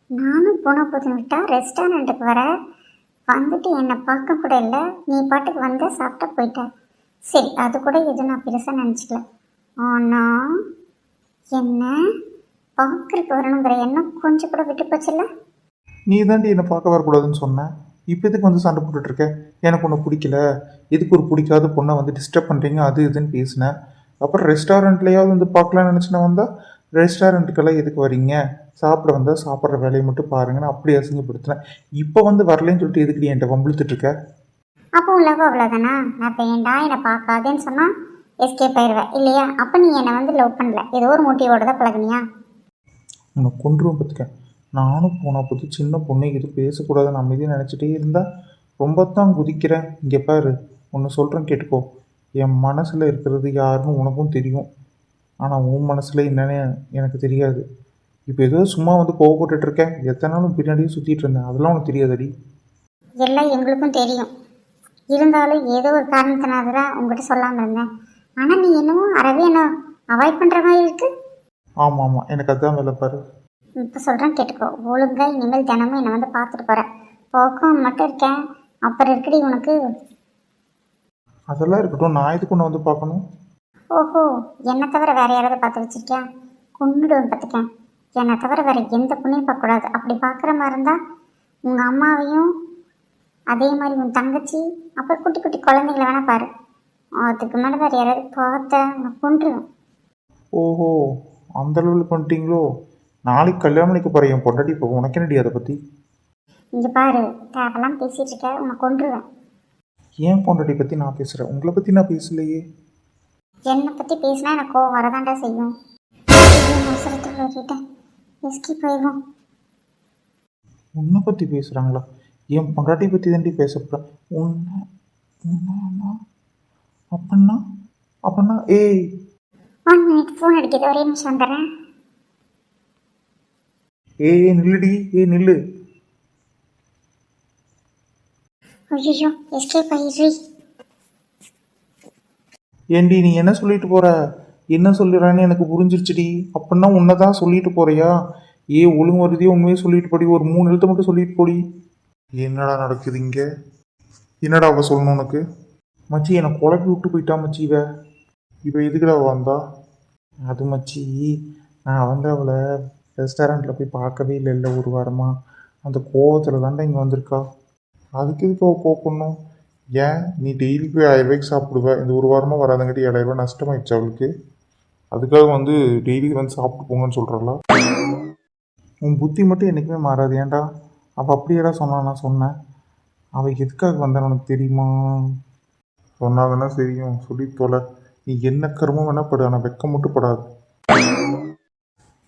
நானும் போன போதுன்னு விட்டா ரெஸ்டாரண்ட்டுக்கு வர வந்துட்டு என்னை பார்க்க கூட இல்லை. நீ பாட்டுக்கு வந்த சாப்பிட்டா போயிட்ட. சரி, அது கூட எதுவும் நான் பெருசாக நினச்சிக்கல. ஆனால் என்ன பார்க்கறதுக்கு வரணுங்கிற எண்ணம் கொஞ்சம் கூட விட்டு போச்சுல்ல? நீ தாண்டி என்னை பார்க்க வரக்கூடாதுன்னு சொன்னேன். இப்போ எதுக்கு வந்து சண்டை போட்டுட்ருக்க? எனக்கு ஒன்று பிடிக்கல, எதுக்கு ஒரு பிடிக்காத பொண்ணை வந்து டிஸ்டர்ப் பண்ணுறீங்க அது இதுன்னு பேசினேன். அப்புறம் ரெஸ்டாரண்ட்லேயாவது வந்து பார்க்கலான்னு நினச்சினா வந்தால் ரெஸ்டாரண்ட்டுக்கெல்லாம் எதுக்கு வரீங்க, சாப்பிட வந்தால் சாப்பிட்ற வேலையை மட்டும் பாருங்கன்னு அப்படி அசிங்கப்படுத்தினேன். இப்போ வந்து வரலன்னு சொல்லிட்டு எதுக்கு நீ என்கிட்ட வம்பிழுத்துட்ருக்க? அப்போ உலகம் அவ்வளோதானா? நான் வேண்டாம் என்னை பார்க்காதேன்னு சொன்னால் எஸ்கேப் ஆயிடுவேன் இல்லையா? அப்போ நீ என்னை வந்து லவ் பண்ணல, ஏதோ ஒரு மோட்டிவோட தான் பழகுனியா? உன்னை கொன்றுவும் பார்த்துக்க. நானும் போனால் போது சின்ன பொண்ணு இது பேசக்கூடாதுன்னு அமைதியாக நினச்சிட்டே இருந்தால் ரொம்ப தான் குதிக்கிறேன். இங்கே பாரு, ஒன்று சொல்கிறேன் கேட்டுக்கோ. என் மனசில் இருக்கிறது யாருன்னு உனக்கும் தெரியும், ஆனால் உன் மனசில் என்னன்னு எனக்கு தெரியாது. இப்போ ஏதோ சும்மா வந்து கோவப்பட்டுட்ருக்கேன். எத்தனை நாளும் பின்னாடியே சுற்றிட்டு இருந்தேன், அதெல்லாம் உனக்கு தெரியாதடி. எல்லாம் எங்களுக்கும் தெரியும். இருந்தாலும் ஏதோ ஒரு காரணத்தினால தான் உங்ககிட்ட சொல்லாமல் இருந்தேன். ஆனால் நீ என்னமோ அறவே என்ன அவாய்ட் பண்ணுற மாதிரி இருக்கு. ஆமாம் ஆமாம், எனக்கு அதுதான் வேலை பாரு. இப்போ சொல்கிறேன் கேட்டுக்கோ. ஒழுங்கா இனிமேல் தினமும் என்னை வந்து பார்த்துட்டு போகிறேன். போக்கம் மட்டும் இருக்கேன், அப்புறம் இருக்குடி உனக்கு. அதெல்லாம் இருக்கட்டும், நான் எதுக்கு உன்னை வந்து பார்க்கணும்? ஓஹோ, என்னை தவிர வேற யாராவது பார்த்து வச்சிருக்கியா? கொண்டுடுவேன் பார்த்துக்கேன். என்னை தவிர வேற எந்த பொண்ணையும் பார்க்கக்கூடாது. அப்படி பார்க்குற மாதிரி இருந்தால் உங்கள் அம்மாவையும் அதே மாதிரி உன் தங்கச்சி அப்புறம் குட்டி குட்டி குழந்தைங்கள வேணா பாரு. அதுக்கு மேலே வேற யாராவது பார்த்தேன் நான் கொண்டுருவேன். ஓஹோ, அந்த அளவில் பண்ணிட்டீங்களோ? நாளைக்கு கல்யாணம் பண்ணிக்க போகிறேன் என் பொண்டாட்டி. இப்போ உனக்கு என்னடி அதை பற்றி? இங்கே பாரு, தேவையெல்லாம் பேசிகிட்டு இருக்க, உன்னை கொண்டுருவேன். ஏன் பொண்டாட்டி பற்றி நான் பேசுகிறேன், உங்களை பற்றி நான் பேசலையே. என்னை பற்றி பேசினா எனக்கு கோவம் வரதாண்டா செய்யும். அவசரத்தில் சொல்லிட்டேன், எஸ்கி போயிடும். உன்னை பற்றி பேசுகிறாங்களா? என் பொண்டாட்டி பற்றி தாண்டி பேச போகிறேன். உன்னை உன்னா அப்படின்னா அப்படின்னா ஏய் 1 மினிட், ஃபோன் அடிக்குது, ஒரே நிமிஷம் வந்துடுறேன். ஏய் நில்லுடி, நில்லு. ஐயோ, எஸ்கேப் ஆயிடுறி. ஏண்டி நீ என்ன சொல்லிட்டு போற? என்ன சொல்லிடுறான்னு எனக்கு புரிஞ்சிருச்சுடி. அப்படின்னா உன்னை தான் சொல்லிட்டு போறியா? ஒழுங்கு வருதையோ உண்மையே சொல்லிட்டு போடி. ஒரு 3 எழுத்து மட்டும் சொல்லிட்டு போடி. என்னடா நடக்குது இங்கே? என்னடா அவ சொல்லணும் உனக்கு? மச்சி என்னை குழப்பி விட்டு போயிட்டா மச்சி. இவ எதுக்குடா அவ வந்தா? அது மச்சி, நான் வந்து அவளை ரெஸ்டாரண்ட்டில் போய் பார்க்கவே இல்லை ஒரு வாரமாக. அந்த கோவத்தில் தாண்டா இங்கே வந்திருக்கா. அதுக்கு எதுக்கு அவள் கோப்பணும்? ஏன் நீ டெய்லி போய் 1000 ரூபாய்க்கு சாப்பிடுவேன், இந்த ஒரு வாரமாக வராதங்காட்டி 7000 ரூபாய் நஷ்டமாயிடுச்சு அவளுக்கு. அதுக்காக வந்து டெய்லி வந்து சாப்பிட்டு போங்கன்னு சொல்கிறாளா? உன் புத்தி மட்டும் என்றைக்குமே மாறாது. ஏன்டா அவள் அப்படியேடா சொன்னான்? நான் சொன்னேன். அவள் எதுக்காக வந்தான்னு உனக்கு தெரியுமா? சொன்னாங்கன்னா தெரியும், சொல்லி தொலை. நீ என்ன கருமம் வேணா படு, ஆனால் வெக்க மட்டும் படாது.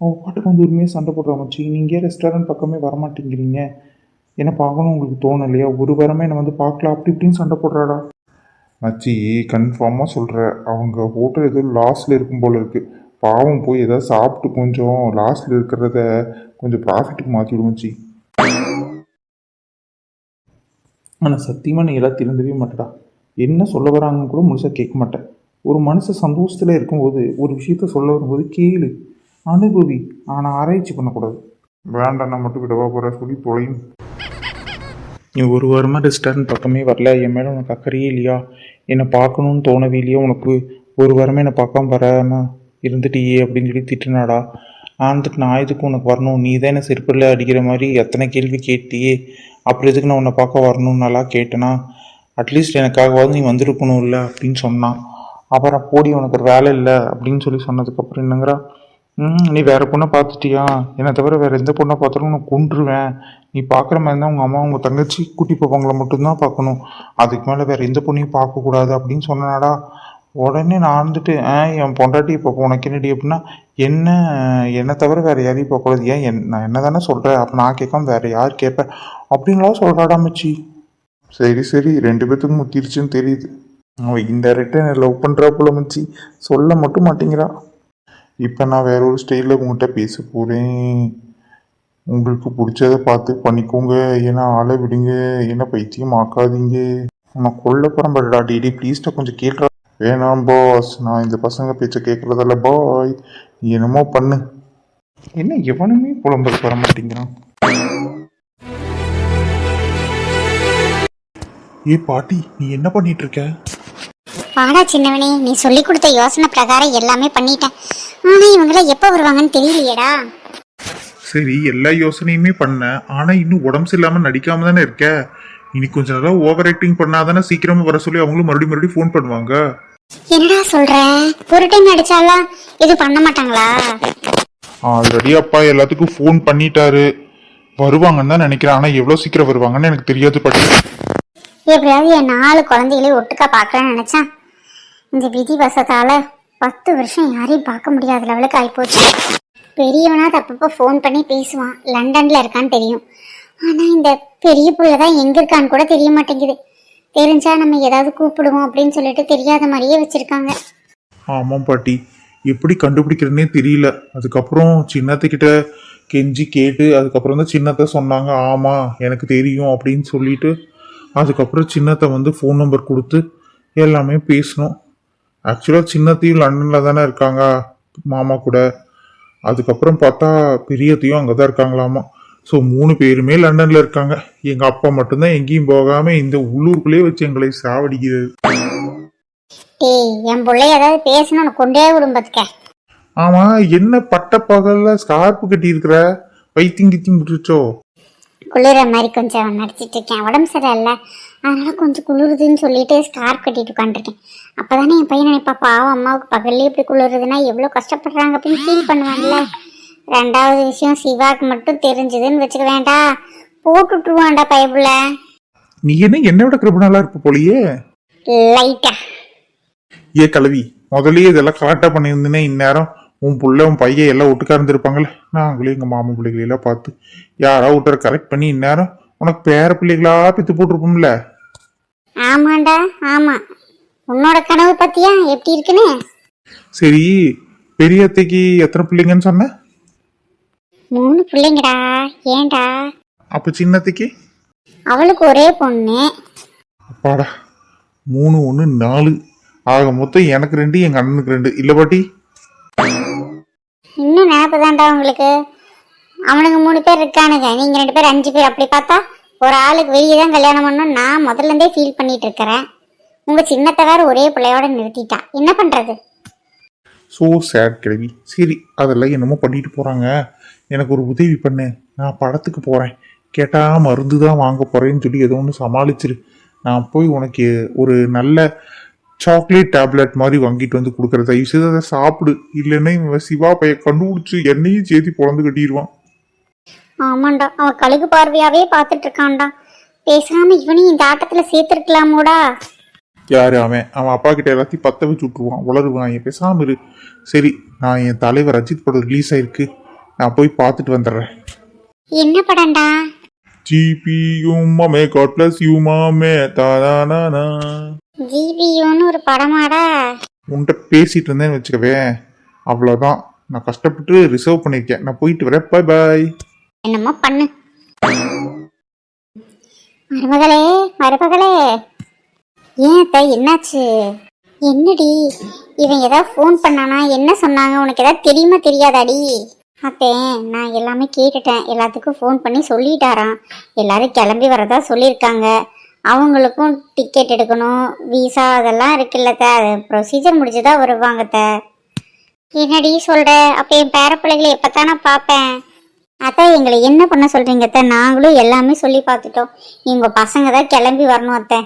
அவள் பாட்டுக்கு வந்து உரிமையாக சண்டை போடுறா மச்சி. நீங்கள் ரெஸ்டாரண்ட் பக்கமே வரமாட்டேங்கிறீங்க, என்ன பார்க்கணும் உங்களுக்கு தோணலையா? ஒரு வாரமே என்னை வந்து பார்க்கலாம் அப்படி இப்படின்னு சண்டை போடுறாடா. மச்சி கன்ஃபார்மாக சொல்கிற, அவங்க ஹோட்டல் ஏதோ லாஸ்ட்டில் இருக்கும் போல் இருக்குது. பாவம் போய் ஏதாவது சாப்பிட்டு கொஞ்சம் லாஸ்ட்டில் இருக்கிறத கொஞ்சம் ப்ராஃபிட்டுக்கு மாற்றி விடுமச்சி. ஆனால் சத்தியமாக நீ எல்லாம் திருந்தவே மாட்டேடா. என்ன சொல்ல வராங்கன்னு கூட முழுசாக கேட்க மாட்டேன். ஒரு மனுஷன் சந்தோஷத்தில் இருக்கும்போது ஒரு விஷயத்த சொல்ல வரும்போது கேளு, அனுபவி, ஆனால் ஆராய்ச்சி பண்ணக்கூடாது. வேண்டாம், நான் மட்டும் விடவா போகிற சொல்லி தொலையும். நீ ஒரு வாரமாக ரெஸ்டாரண்ட் பக்கமே வரல, என் மேலே உனக்கு அக்கறையே இல்லையா? என்னை பார்க்கணுன்னு தோணவே இல்லையா உனக்கு? ஒரு வாரமே என்னை பார்க்காம வராம இருந்துட்டியே அப்படின்னு சொல்லி திட்டுனாடா. நான் எதுக்கு உனக்கு வரணும்? நீ தான் என்ன செருப்பில் அடிக்கிற மாதிரி எத்தனை கேள்வி கேட்டியே. அப்புறம் எதுக்கு நான் உன்னை பார்க்க வரணும்னு நல்லா கேட்டேனா? அட்லீஸ்ட் எனக்காகவாது நீ வந்திருக்கணும் இல்லை அப்படின்னு சொன்னான். அப்புறம் போடி உனக்கு ஒரு வேலை இல்லை அப்படின்னு சொல்லி சொன்னதுக்கப்புறம் என்னங்கிறா, நீ வேற பொண்ணை பார்த்துட்டியா? என்னை தவிர வேற எந்த பொண்ணை பார்த்தாலும் உனக்கு கொன்றுவேன். நீ பார்க்குற மாதிரி தான் உங்கள் அம்மா உங்கள் தங்கச்சி குட்டி பாப்பாங்களை மட்டும்தான் பார்க்கணும், அதுக்கு மேலே வேற எந்த பொண்ணையும் பார்க்கக்கூடாது அப்படின்னு சொன்னாடா. உடனே நான் வந்துட்டு என் பொண்டாட்டி இப்போ உனக்கு என்னடி அப்படின்னா, என்னை தவிர வேற யாரையும் பார்க்கக்கூடாது. நான் என்ன தானே சொல்கிறேன், அப்போ நான் கேட்காம வேற யார் கேட்பேன் அப்படின்லாம் சொல்கிறாடா மச்சி. சரி சரி, ரெண்டு பேத்துக்கும் முத்திருச்சுன்னு தெரியுது. அவன் இன்டெரக்டாக என்ன லவ் பண்ணுறா போல மச்சி, சொல்ல மட்டும் மாட்டேங்கிறா. இப்போ நான் வேற ஒரு ஸ்டைலில் உங்கள்கிட்ட பேச போகிறேன். உங்களுக்கு பிடிச்சதை பார்த்து பண்ணிக்கோங்க, ஏன்னா ஆளை விடுங்க, என்ன பைத்தியம் ஆக்காதீங்க. நான் கொல்ல போகிறேன் டேடி, ப்ளீஸ்டா கொஞ்சம் கேட்குறா. வேணாம் பாஸ், நான் இந்த பசங்க பேச்சை கேட்குறதில்ல பாய். நீ என்னமோ பண்ணு. என்ன எவனுமே புலம்பல் வர மாட்டேங்கிறான். ஏ பாட்டி, நீ என்ன பண்ணிட்டு இருக்க? வாடா சின்னவனே, நீ சொல்லி கொடுத்த யோசனை பிரகாரம் எல்லாமே பண்ணிட்டேன். ஆனா இவங்களாம் எப்போ வருவாங்கன்னு தெரியலையேடா. சரி, எல்லா யோசனையுமே பண்ண, ஆனா இன்னும் உடம்பு சரியில்லாம நடிக்காம தானே இருக்க. இனி கொஞ்ச நாளா ஓவர் ஆக்டிங் பண்ணாதானே சீக்கிரமா வர சொல்லி அவங்களும் மறுபடியும் ஃபோன் பண்ணுவாங்க. என்னடா சொல்ற? ஒரு டைம் அடிச்சாலாம் எதுவும் பண்ண மாட்டாங்களா? ஆல்ரெடி அப்பா எல்லாத்துக்கும் ஃபோன் பண்ணிட்டாரு, வருவாங்கன்னு தான் நினைக்கிறேன். ஆனா எவ்வளவு சீக்கிரம் வருவாங்கன்னு எனக்கு தெரியாது பாட்டி. எப்படியாவது என் 4 குழந்தைகளையும் ஒட்டுக்கா பார்க்கலான்னு நினைச்சேன். இந்த விதி வசத்தால 10 வருஷம் யாரையும் பார்க்க முடியாத லெவலுக்கு ஆயிப்போச்சு. பெரியவனா அப்பப்போ ஃபோன் பண்ணி பேசுவான், லண்டன்ல இருக்கான்னு தெரியும். ஆனா இந்த பெரிய புள்ளதான் எங்க இருக்கான்னு கூட தெரிய மாட்டேங்குது. தெரிஞ்சா நம்ம ஏதாவது கூப்பிடுவோம் அப்படின்னு சொல்லிட்டு தெரியாத மாதிரியே வச்சிருக்காங்க. ஆமாம் பாட்டி, எப்படி கண்டுபிடிக்கிறதுனே தெரியல. அதுக்கப்புறம் சின்னத்துக்கிட்ட கெஞ்சி கேட்டு அதுக்கப்புறம் தான் சின்னத்தை சொன்னாங்க ஆமா எனக்கு தெரியும் அப்படின்னு சொல்லிட்டு. அதுக்கப்புறம் சின்னத்தை வந்து ஃபோன் நம்பர் கொடுத்து எல்லாமே பேசணும். ஆக்சுவலாக சின்னத்தையும் லண்டனில் தானே இருக்காங்க மாமா கூட. அதுக்கப்புறம் பார்த்தா பெரியத்தையும் அங்கே தான் இருக்காங்களாமா. ஸோ 3 பேருமே லண்டனில் இருக்காங்க. எங்கள் அப்பா மட்டும்தான் எங்கேயும் போகாமல் இந்த உள்ளூருக்குள்ளேயே வச்சு எங்களை சாவடிக்கிறது. டேய், என் பிள்ளை ஏதாவது பேசணும்னு கொண்டே விடும்பத்துக்க. ஆமாம், என்ன பட்ட பகலில் ஸ்கார்ப்பு கட்டி இருக்கிற? வைத்தியம் கித்தியும் முடிச்சோ? குளிர மாதிரி கொஞ்சம் நடிச்சிட்டு இருக்கேன். உடம்பு சரியில்ல, அதனால கொஞ்சம் குளிருதுன்னு சொல்லிட்டு ஸ்கார்ப் கட்டிட்டு உட்காந்துருக்கேன். அப்பதானே என் பையன் நினைப்பா, பாவம் அம்மாவுக்கு பகல்லே இப்படி குளிருதுன்னா எவ்வளோ கஷ்டப்படுறாங்க அப்படின்னு ஃபீல் பண்ணுவாங்கல்ல. 2வது விஷயம், சிவாக்கு மட்டும் தெரிஞ்சதுன்னு வச்சுக்க வேண்டாம், போட்டுட்ருவான்டா பயப்புல. நீ என்ன என்னை விட கிரிமினலா இருப்ப போலியே. லைட்டா. ஏ கலவி, முதல்லயே இதெல்லாம் கரெக்டா பண்ணியிருந்தேனே இந்நேரம் உன் புள்ள உன் பையன் எல்லாம் ஒட்டுக்கா இருந்திருப்பாங்களே. நாங்களே எங்க மாமா பிள்ளைகளெல்லாம் பார்த்து யாரா ஒருத்தரை கரெக்ட் பண்ணி இந்நேரம் உனக்கு பேர பிள்ளைகளா பித்து போட்டிருப்போம்ல. ஆமாண்டா ஆமா, உன்னோட கனவு பத்தியா எப்படி இருக்குன்னு. சரி, பெரிய அத்தைக்கு எத்தனை பிள்ளைங்கன்னு சொன்ன? 3 பிள்ளைங்கடா. ஏன்டா? அப்ப சின்னத்தைக்கு? அவளுக்கு ஒரே பொண்ணு. அப்பாடா, 3 1 4. ஆக மொத்தம் எனக்கு 2, எங்க அண்ணனுக்கு 2 இல்ல பாட்டி? இன்னும் நினப்பு தான்டா உங்களுக்கு. அவனுக்கு 3 பேர் இருக்கானுங்க, நீங்க 2 பேர் 5 பேர். அப்படி பார்த்தா ஒரு ஆளுக்கு வெளியே தான் கல்யாணம் பண்ணணும் நான் முதல்ல இருந்தே ஃபீல் பண்ணிட்டு இருக்கிறேன். உங்க சின்னத்தை வேற ஒரே பிள்ளையோட நிறுத்திட்டா, என்ன பண்றது? ஸோ சேட் கிழவி. சரி, அதெல்லாம் என்னமோ பண்ணிட்டு போறாங்க. எனக்கு ஒரு உதவி பண்ணு. நான் படத்துக்கு போறேன், கேட்டா மருந்து தான் வாங்க போறேன்னு சொல்லி ஏதோ ஒன்று சமாளிச்சிரு. நான் போய் உனக்கு ஒரு நல்ல சாக்லேட் டேப்லெட் மாதிரி வாங்கிட்டு வந்து கொடுக்குற, தயவு செய்து அதை சாப்பிடு. இல்லைன்னா இவன் சிவா பைய கண்டுபிடிச்சு என்னையும் சேர்த்து பொழந்து கட்டிடுவான். ஆமாண்டா, அவன் கழுகு பார்வையாவே பார்த்துட்டு இருக்கான்டா. பேசாம இவனையும் இந்த ஆட்டத்துல சேர்த்துருக்கலாமோடா. யாரு அவன்? அவன் அப்பா கிட்ட எல்லாத்தையும் பத்த வச்சு விட்டுருவான், உளருவான். என் பேசாம இரு. சரி, நான் என் தலைவர் அஜித் படம் ரிலீஸ் ஆயிருக்கு, நான் போய் பார்த்துட்டு வந்துடுறேன். என்ன படம்டா? ஜிபியும் மாமே காட் பிளஸ் யூ மாமே தானா. ஜிபியூன்னு ஒரு படமாடா? உன்கிட்ட பேசிட்டு இருந்தேன்னு வச்சுக்கவே, அவ்வளோதான். நான் கஷ்டப்பட்டு ரிசர்வ் பண்ணியிருக்கேன். நான் போயிட்டு வரேன். பாய் பாய். என்னமோ பண்ணு. மருமகளே மருமகளே. ஏன் அத்தை, என்னாச்சு? என்னடி இவன் ஏதாவது ஃபோன் பண்ணானா? என்ன சொன்னாங்க? உனக்கு ஏதாவது தெரியுமா தெரியாதாடி? அத்தே, நான் எல்லாமே கேட்டுட்டேன். எல்லாத்துக்கும் ஃபோன் பண்ணி சொல்லிட்டாராம். எல்லாரும் கிளம்பி வரதா சொல்லியிருக்காங்க. அவங்களுக்கும் டிக்கெட் எடுக்கணும், விசா அதெல்லாம் இருக்குல்லத்த. அது ப்ரொசீஜர் முடிச்சுதான் வருவாங்கத்த. என்னடி சொல்ற? அப்போ என் பேர பிள்ளைகளை எப்போத்தானே பார்ப்பேன்? அத்தை, எங்களை என்ன பண்ண சொல்றீங்க அத்தை? நாங்களும் எல்லாமே சொல்லி பார்த்துட்டோம். எங்கள் பசங்க தான் கிளம்பி வரணும் அத்தை.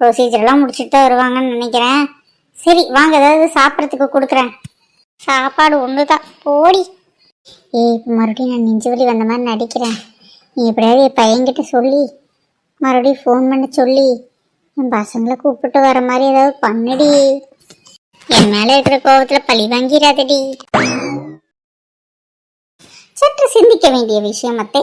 ப்ரொசீஜர்லாம் முடிச்சுட்டு தான் வருவாங்கன்னு நினைக்கிறேன். சரி வாங்க, ஏதாவது சாப்பிட்றதுக்கு கொடுக்குறேன். சாப்பாடு ஒன்று தான், போடி. ஏய், இப்போ மறுபடியும் நான் நெஞ்சு வலி வந்த மாதிரி நடிக்கிறேன். நீ எப்படியாவது என் பையன்கிட்ட சொல்லி மறுபடியும் ஃபோன் பண்ண சொல்லி என் பசங்களை கூப்பிட்டு வர மாதிரி ஏதாவது பண்ணுடி. என் மேலே இருக்கிற கோபத்தில் பழி வாங்கிடாதடி. சற்று சிந்திக்க வேண்டிய விஷயம் அத்தை.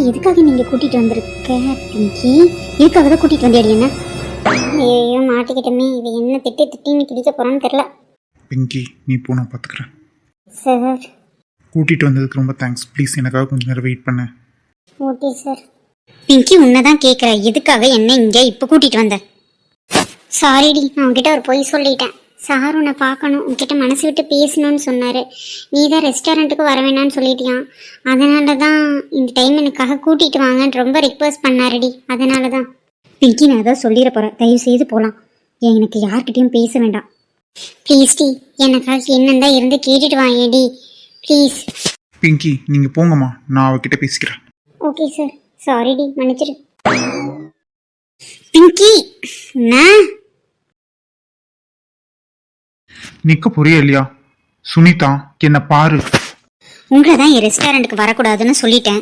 எதுக்காக நீங்க கூட்டிட்டு வந்திருக்க பிங்கி? எதுக்காக தான் கூட்டிட்டு வந்தியாடி என்ன? ஐயோ மாட்டிக்கிட்டமே, இது என்ன திட்டி திட்டின்னு கிடிக்க போறான்னு தெரியல. பிங்கி நீ போ, நான் பார்த்துக்கிறேன். சார். கூட்டிகிட்டு வந்ததுக்கு ரொம்ப தேங்க்ஸ். ப்ளீஸ் எனக்காக கொஞ்சம் நேரம் வெயிட் பண்ண. Okay sir. பிங்கி உன்னதான் கேட்குற, எதுக்காக என்ன இங்கே இப்போ கூட்டிட்டு வந்த? சாரிடி, நான் உங்ககிட்ட ஒரு பொய் சொல்லிட்டேன். சார் உன்னை பார்க்கணும், உங்ககிட்ட மனசு விட்டு பேசணும்னு சொன்னார். நீ தான் ரெஸ்டாரண்ட்டுக்கு வர வேணான்னு சொல்லிட்டியான். அதனால தான் இந்த டைம் எனக்காக கூட்டிகிட்டு வாங்கன்னு ரொம்ப ரிக்வஸ்ட் பண்ணாருடி. அதனால தான். பிங்கி நான் ஏதோ சொல்லிட போகிறேன், தயவு செய்து போகலாம். எனக்கு யார்கிட்டையும் பேச வேண்டாம் ப்ளீஸ் டி. எனக்காக என்னன்னு தான் இருந்து கேட்டுட்டு வாங்கடி ப்ளீஸ். பிங்கி நீங்கள் போங்கம்மா, நான் அவகிட்ட பேசிக்கிறேன். Okay sir. சாரிடி, மன்னிச்சிரு. பிங்கி நான் நிற்க புரிய இல்லையா? சுனிதா என்ன பாரு. உங்களை தான் என் ரெஸ்டாரண்ட்டுக்கு வரக்கூடாதுன்னு சொல்லிட்டேன்.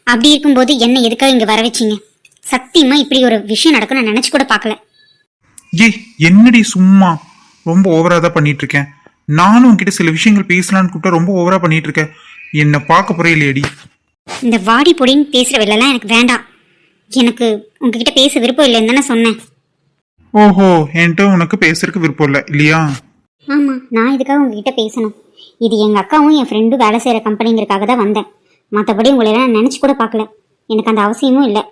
அப்படி இருக்கும்போது என்ன எதுக்காக இங்கே வர வச்சிங்க? சத்தியமாக இப்படி ஒரு விஷயம் நடக்கும் நான் நினச்சி கூட பார்க்கல. ஏய் என்னடி சும்மா ரொம்ப ஓவராக தான் பண்ணிட்டு இருக்கேன். நானும் உன்கிட்ட சில விஷயங்கள் பேசலான்னு கூப்பிட்டா ரொம்ப ஓவரா பண்ணிட்டு இருக்கேன். என்ன பார்க்க போறே இல்லையடி. இந்த வாடி பொடின்னு பேசுகிற வேலைலாம் எனக்கு வேண்டாம். எனக்கு உங்ககிட்ட பேச விருப்பம் இல்லைன்னு தானே சொன்னேன். ஓஹோ, என்கிட்ட உனக்கு பேசுறதுக்கு விருப்பம் இல்லை இல்லையா? ஆமாம், நான் இதுக்காக உங்ககிட்ட பேசணும். இது எங்கள் அக்காவும் என் ஃப்ரெண்டும் வேலை செய்கிற கம்பெனிங்கிறதுக்காக தான் வந்தேன். மற்றபடி உங்களெல்லாம் நினச்சி கூட பார்க்கல. எனக்கு அந்த அவசியமும் இல்லை.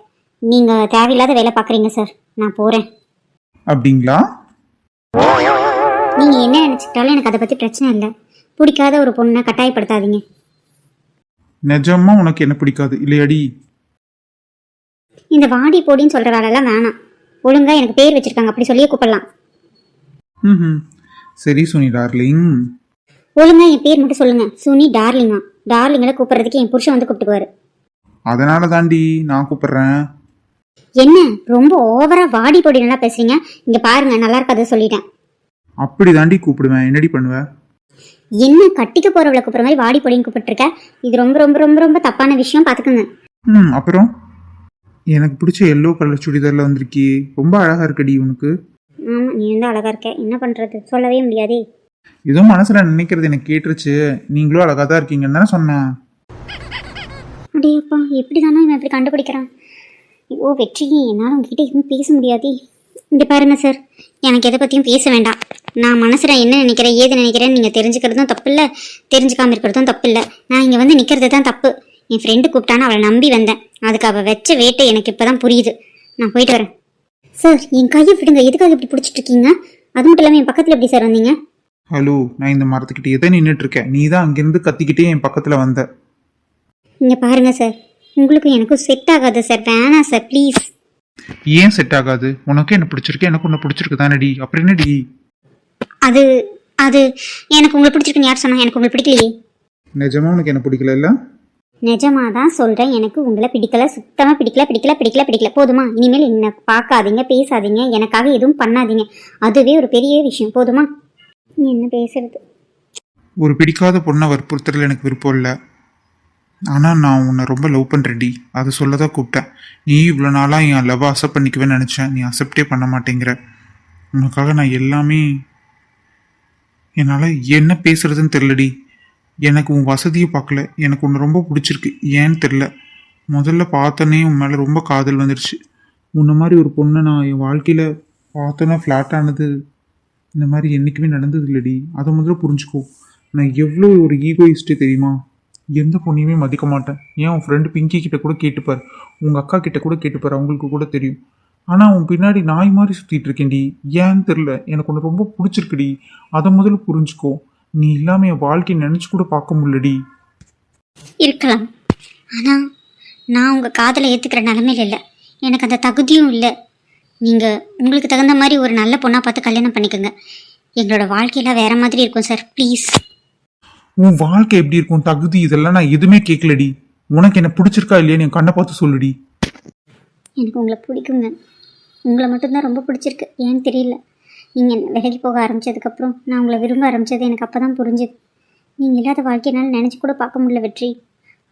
நீங்கள் தேவையில்லாத வேலை பார்க்குறீங்க சார். நான் போகிறேன். அப்படிங்களா? நீங்கள் என்ன நினச்சிக்கிட்டாலும் எனக்கு அதை பற்றி பிரச்சனை இல்லை. பிடிக்காத ஒரு பொண்ணை கட்டாயப்படுத்தாதீங்க. நிஜமா உனக்கு என்ன பிடிக்காது இல்லையாடி? இந்த வாடி போடின்னு சொல்கிற வேலைலாம் வேணாம். ஒழுங்காக எனக்கு பேர் வச்சுருக்காங்க, அப்படி சொல்லியே கூப்பிடலாம். ம் சரி சுனி டார்லிங். ஒழுங்காக என் பேர் மட்டும் சொல்லுங்கள். சுனி டார்லிங்கா? டார்லிங்களை கூப்பிட்றதுக்கு என் புருஷன் வந்து கூப்பிட்டுக்குவாரு. அதனால தாண்டி நான் கூப்பிடுறேன். என்ன ரொம்ப ஓவராக வாடி போடி நல்லா பேசுறீங்க. இங்கே பாருங்க, நல்லா இருக்காது சொல்லிட்டேன். அப்படி தாண்டி கூப்பிடுவேன். என்னடி பண்ணுவ? என்ன கட்டிக்க போறவளை கூப்பிட்ற மாதிரி வாடி பொடின்னு கூப்பிட்டுருக்க? இது ரொம்ப ரொம்ப ரொம்ப ரொம்ப தப்பான விஷயம், பார்த்துக்கோங்க. அப்புறம் எனக்கு பிடிச்ச எல்லோ கலர் சுடிதாரில் வந்திருக்கி. ரொம்ப அழகா இருக்கடி உனக்கு. ஆமாம், நீ வந்து அழகா இருக்க. என்ன பண்ணுறது, சொல்லவே முடியாதே. ஏதோ மனசுல நினைக்கிறது எனக்கு கேட்டுருச்சு. நீங்களும் அழகா தான் இருக்கீங்கன்னு தானே சொன்னேன். அப்படியேப்பா, எப்படி தானே இவன் இப்படி கண்டுபிடிக்கிறான்? ஐயோ வெற்றி, என்னால் உங்ககிட்ட எதுவும் பேச முடியாதே. இங்கே பாருங்க சார், எனக்கு எதை பற்றியும் பேச வேண்டாம். நான் மனசில் என்ன நினைக்கிறேன் ஏது நினைக்கிறேன்னு நீங்கள் தெரிஞ்சுக்கிறதும் தப்பு இல்லை, தெரிஞ்சுக்காமல் இருக்கிறதும் தப்பு இல்லை. நான் இங்கே வந்து நிற்கிறது தான் தப்பு. என் ஃப்ரெண்டு கூப்பிட்டான்னு அவளை நம்பி வந்தேன். அதுக்கு அவள் வச்ச வேட்டை எனக்கு இப்போ தான் புரியுது. நான் போயிட்டு வரேன். சார் என் கையை விடுங்க. எதுக்காக இப்படி பிடிச்சிட்டு இருக்கீங்க? அது மட்டும் இல்லாமல் என் பக்கத்தில் எப்படி சார் வந்தீங்க? ஹலோ, நான் இந்த மரத்துக்கிட்ட எதை நின்றுட்டு இருக்கேன். நீ தான் அங்கிருந்து கத்திக்கிட்டே என் பக்கத்தில் வந்த. இங்கே பாருங்க சார், உங்களுக்கும் எனக்கும் செட் ஆகாது சார். வேணாம் சார் ப்ளீஸ். ஏன் செட் ஆகாது? உனக்கு என்ன பிடிச்சிருக்கு, எனக்கு ஒன்று பிடிச்சிருக்கு தானடி. அப்புறம் என்னடி? அது அது எனக்கு உங்களை பிடிச்சிருக்குன்னு யார் சொன்னா? எனக்கு உங்களை பிடிக்கலையே. நிஜமா உனக்கு என்ன பிடிக்கல இல்ல? நிஜமாக தான் சொல்கிறேன், எனக்கு உங்களை பிடிக்கல, சுத்தமாக பிடிக்கல பிடிக்கல பிடிக்கல பிடிக்கல. போதுமா? இனிமேல் என்ன பார்க்காதீங்க, பேசாதீங்க, எனக்காக எதுவும் பண்ணாதீங்க. அதுவே ஒரு பெரிய விஷயம். போதுமா? என்ன பேசுறது? ஒரு பிடிக்காத பொண்ணை வற்புறுத்துறதுல எனக்கு விருப்பம் இல்லை. ஆனால் நான் உன்னை ரொம்ப லவ் பண்ணுறேன்டி. அதை சொல்ல தான் கூப்பிட்டேன். நீ இவ்வளோ நாளாக என் லவ் அக்செப்ட் பண்ணிக்கவே நினச்சேன். நீ அக்செப்டே பண்ண மாட்டேங்கிற. உனக்காக நான் எல்லாமே, என்னால் என்ன பேசுறதுன்னு தெரிலடி. எனக்கு உன் வசதியை பார்க்கல. எனக்கு உன்னை ரொம்ப பிடிச்சிருக்கு. ஏன்னு தெரில. முதல்ல பார்த்தோன்னே உன் மேலே ரொம்ப காதல் வந்துடுச்சு. உன்ன மாதிரி ஒரு பொண்ணை நான் என் வாழ்க்கையில் பார்த்தோன்னா ஃப்ளாட்டானது இந்த மாதிரி என்றைக்குமே நடந்தது இல்லடி. அதை முதல்ல புரிஞ்சுக்கோ. நான் எவ்வளோ ஒரு ஈகோயிஸ்ட்டு தெரியுமா? எந்த பொண்ணையுமே மதிக்க மாட்டேன். ஏன் உன் ஃப்ரெண்டு பிங்கி கிட்ட கூட கேட்டுப்பார், உங்கள் அக்கா கிட்ட கூட கேட்டுப்பார், அவங்களுக்கு கூட தெரியும். ஆனால் உன் பின்னாடி நாய் மாதிரி சுற்றிட்டு இருக்கேன்டி. ஏன்னு தெரில. எனக்கு ஒன்று ரொம்ப பிடிச்சிருக்குடி. அதை முதல்ல புரிஞ்சுக்கோ. நீ இல்லாமல் என் வாழ்க்கையை நினச்சி கூட பார்க்க முடியலடி. இருக்கலாம், ஆனால் நான் உங்கள் காதலை ஏற்றுக்கிற நிலமையில இல்லை. எனக்கு அந்த தகுதியும் இல்லை. நீங்கள் உங்களுக்கு தகுந்த மாதிரி ஒரு நல்ல பொண்ணாக பார்த்து கல்யாணம் பண்ணிக்கோங்க. எங்களோட வாழ்க்கையெல்லாம் வேறு மாதிரி இருக்கும் சார், ப்ளீஸ். உன் வாழ்க்கை எப்படி இருக்கும், தகுதி, இதெல்லாம் நான் எதுவுமே கேட்கலடி. உனக்கு என்ன பிடிச்சிருக்கா இல்லையான்னு என் கண்ணை பார்த்து சொல்லுடி. எனக்கு உங்களை பிடிக்குங்க. உங்களை மட்டும்தான் ரொம்ப பிடிச்சிருக்கு. ஏன்னு தெரியல. நீங்கள் விலகி போக ஆரம்பித்ததுக்கப்புறம் நான் உங்களை விரும்ப ஆரம்பித்தது எனக்கு அப்போ தான் புரிஞ்சுது. நீங்கள் இல்லாத வாழ்க்கையினால நினச்சி கூட பார்க்க முடியல வெற்றி.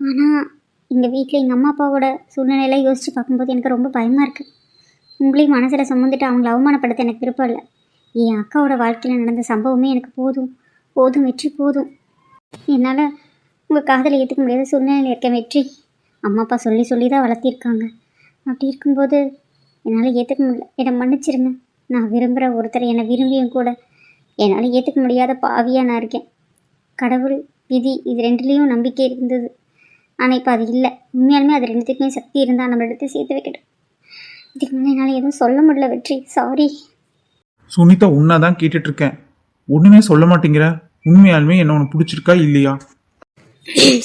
ஆனால் எங்கள் வீட்டில் எங்கள் அம்மா அப்பாவோட சூழ்நிலையெல்லாம் யோசித்து பார்க்கும்போது எனக்கு ரொம்ப பயமாக இருக்குது. உங்களையும் மனசில் சுமந்துட்டு அவங்கள அவமானப்படுத்த எனக்கு விருப்பம் இல்லை. என் அக்காவோட வாழ்க்கையில் நடந்த சம்பவமே எனக்கு போதும். போதும் வெற்றி, போதும். என்னால் உங்கள் காதலை ஏற்றுக்க முடியாத சூழ்நிலையில் இருக்கேன் வெற்றி. அம்மா அப்பா சொல்லி சொல்லி தான் வளர்த்திருக்காங்க. அப்படி இருக்கும்போது என்னால் ஏற்றுக்க முடியல. என்னை மன்னிச்சிருங்க. நான் விரும்புகிற ஒருத்தரை என்னை விரும்பியும் கூட என்னால் ஏற்றுக்க முடியாத பாவியாக நான் இருக்கேன். கடவுள், விதி, இது ரெண்டுலேயும் நம்பிக்கை இருந்தது. ஆனால் இப்போ அது இல்லை. உண்மையாலுமே அது ரெண்டுத்துக்குமே சக்தி இருந்தால் நம்மளை எடுத்து சேர்த்து வைக்கட்டும். இதுக்கு மேலே என்னால் எதுவும் சொல்ல முடியல வெற்றி. சாரி. சுனிதா உன்னை தான் கேட்டுட்ருக்கேன், ஒன்றுமே சொல்ல மாட்டேங்கிற. உண்மையாலுமே என்ன உனக்கு பிடிச்சிருக்கா இல்லையா?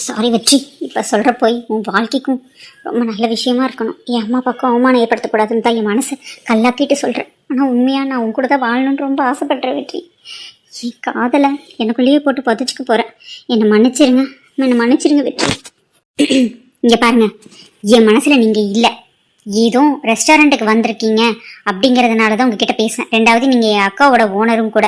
சாரி வெற்றி. இப்போ சொல்கிற போய் உன் வாழ்க்கைக்கும் ரொம்ப நல்ல விஷயமா இருக்கணும். என் அம்மா அப்பாவுக்கும் அவமானம் ஏற்படுத்தக்கூடாதுன்னு தான் என் மனசை கல்லாக்கிட்டு சொல்கிறேன். ஆனால் உண்மையாக நான் உன் கூட தான் வாழணும்னு ரொம்ப ஆசைப்படுறேன் வெற்றி. என் காதலை எனக்குள்ளேயே போட்டு புதைச்சிக்க போகிறேன். என்னை மன்னிச்சிருங்க வெற்றி. இங்கே பாருங்க, என் மனசில் நீங்கள் இல்லை. ஏதோ ரெஸ்டாரண்ட்டுக்கு வந்திருக்கீங்க அப்படிங்கிறதுனால தான் உங்ககிட்ட பேசுனேன். ரெண்டாவது நீங்கள் என் அக்காவோட ஓனரும் கூட,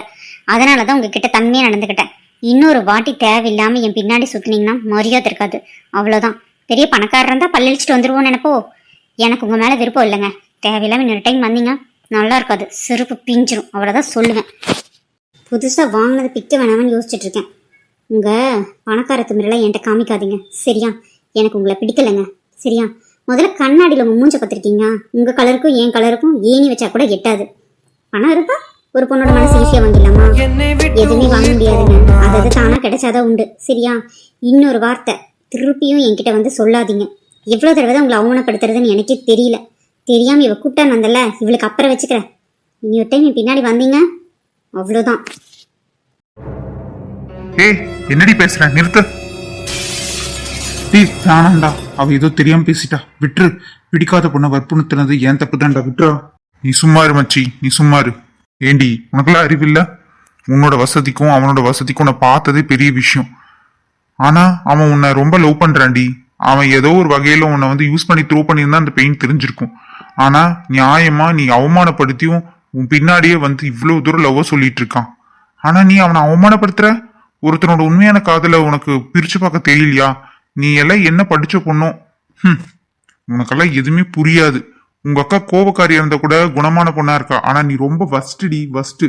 அதனால தான் உங்ககிட்ட தன்மையாக நடந்துக்கிட்டேன். இன்னொரு வாட்டி தேவையில்லாமல் என் பின்னாடி சுற்றினீங்கன்னா மரியாதை இருக்காது, அவ்வளோதான். பெரிய பணக்காரர் இருந்தால் பல்லழிச்சிட்டு வந்துடுவோன்னு நினைப்போ. எனக்கு உங்கள் மேலே விருப்பம் இல்லைங்க. தேவையில்லாமல் இன்னொரு டைம் வந்தீங்க நல்லா இருக்காது, செருப்பு பிஞ்சிரும், அவ்வளோதான் சொல்லுவேன். புதுசாக வாங்கினது பிக்க வேணாமன்னு யோசிச்சுட்டு இருக்கேன். உங்கள் பணக்கார திமிரெல்லாம் என்கிட்ட காமிக்காதீங்க சரியா? எனக்கு உங்களை பிடிக்கலைங்க சரியா? முதல்ல கண்ணாடியில் உங்கள் மூஞ்ச பார்த்துருக்கீங்க. உங்கள் கலருக்கும் என் கலருக்கும் ஏணி வச்சா கூட எட்டாது. பணம் இருக்கா ஒரு பொண்ணோட மனசு ஈஸியாக வாங்கிடலாமா? எதுவுமே வாங்க முடியாதுங்க. அதாவது தானாக கிடைச்சாதான் உண்டு சரியா? இன்னொரு வார்த்தை திருப்பியும் என்கிட்ட வந்து சொல்லாதீங்க. எவ்வளோ தடவை தான் உங்களை அவமானப்படுத்துறதுன்னு எனக்கே தெரியல. தெரியாமல் இவ கூட்டான் வந்தல, இவளுக்கு அப்புறம் வச்சுக்கிறேன். இனி ஒரு டைம் என் பின்னாடி வந்தீங்க அவ்வளோதான். ஏய், என்னடி பேசுற? நிறுத்து. டேய் வேணாண்டா, அவ ஏதோ தெரியாம பேசிட்டா, விட்டுரு. பிடிக்காத பொண்ணை வற்புறுத்தினது ஏன் தப்பு தான்டா, விட்டுறா. நீ சும்மா இரு மச்சி, நீ சும்மா இரு. ஏண்டி உனக்கெல்லாம் அறிவில்ல? உன்னோட வசதிக்கும் அவனோட வசதிக்கும் உன்னை பார்த்ததே பெரிய விஷயம். ஆனா அவன் உன்னை ரொம்ப லவ் பண்றான்டி. அவன் ஏதோ ஒரு வகையில உன்னை வந்து யூஸ் பண்ணி த்ரோ பண்ணியிருந்தா அந்த பெயின் தெரிஞ்சிருக்கும். ஆனா நியாயமா நீ அவமானப்படுத்தியும் உன் பின்னாடியே வந்து இவ்வளவு தூரம் லவ்வ சொல்லிட்டு இருக்கான். ஆனா நீ அவனை அவமானப்படுத்துற. ஒருத்தனோட உண்மையான காதலை உனக்கு பிரிச்சு பார்க்க தெரியலையா? நீ எல்லாம் என்ன படிச்ச பொண்ணும். உனக்கெல்லாம் எதுவுமே புரியாது. உங்க அக்கா கோபக்காரியா இருந்தா கூட குணமான பொண்ணா இருக்கா. ஆனா நீ ரொம்ப வஸ்டுடி, வஸ்டு.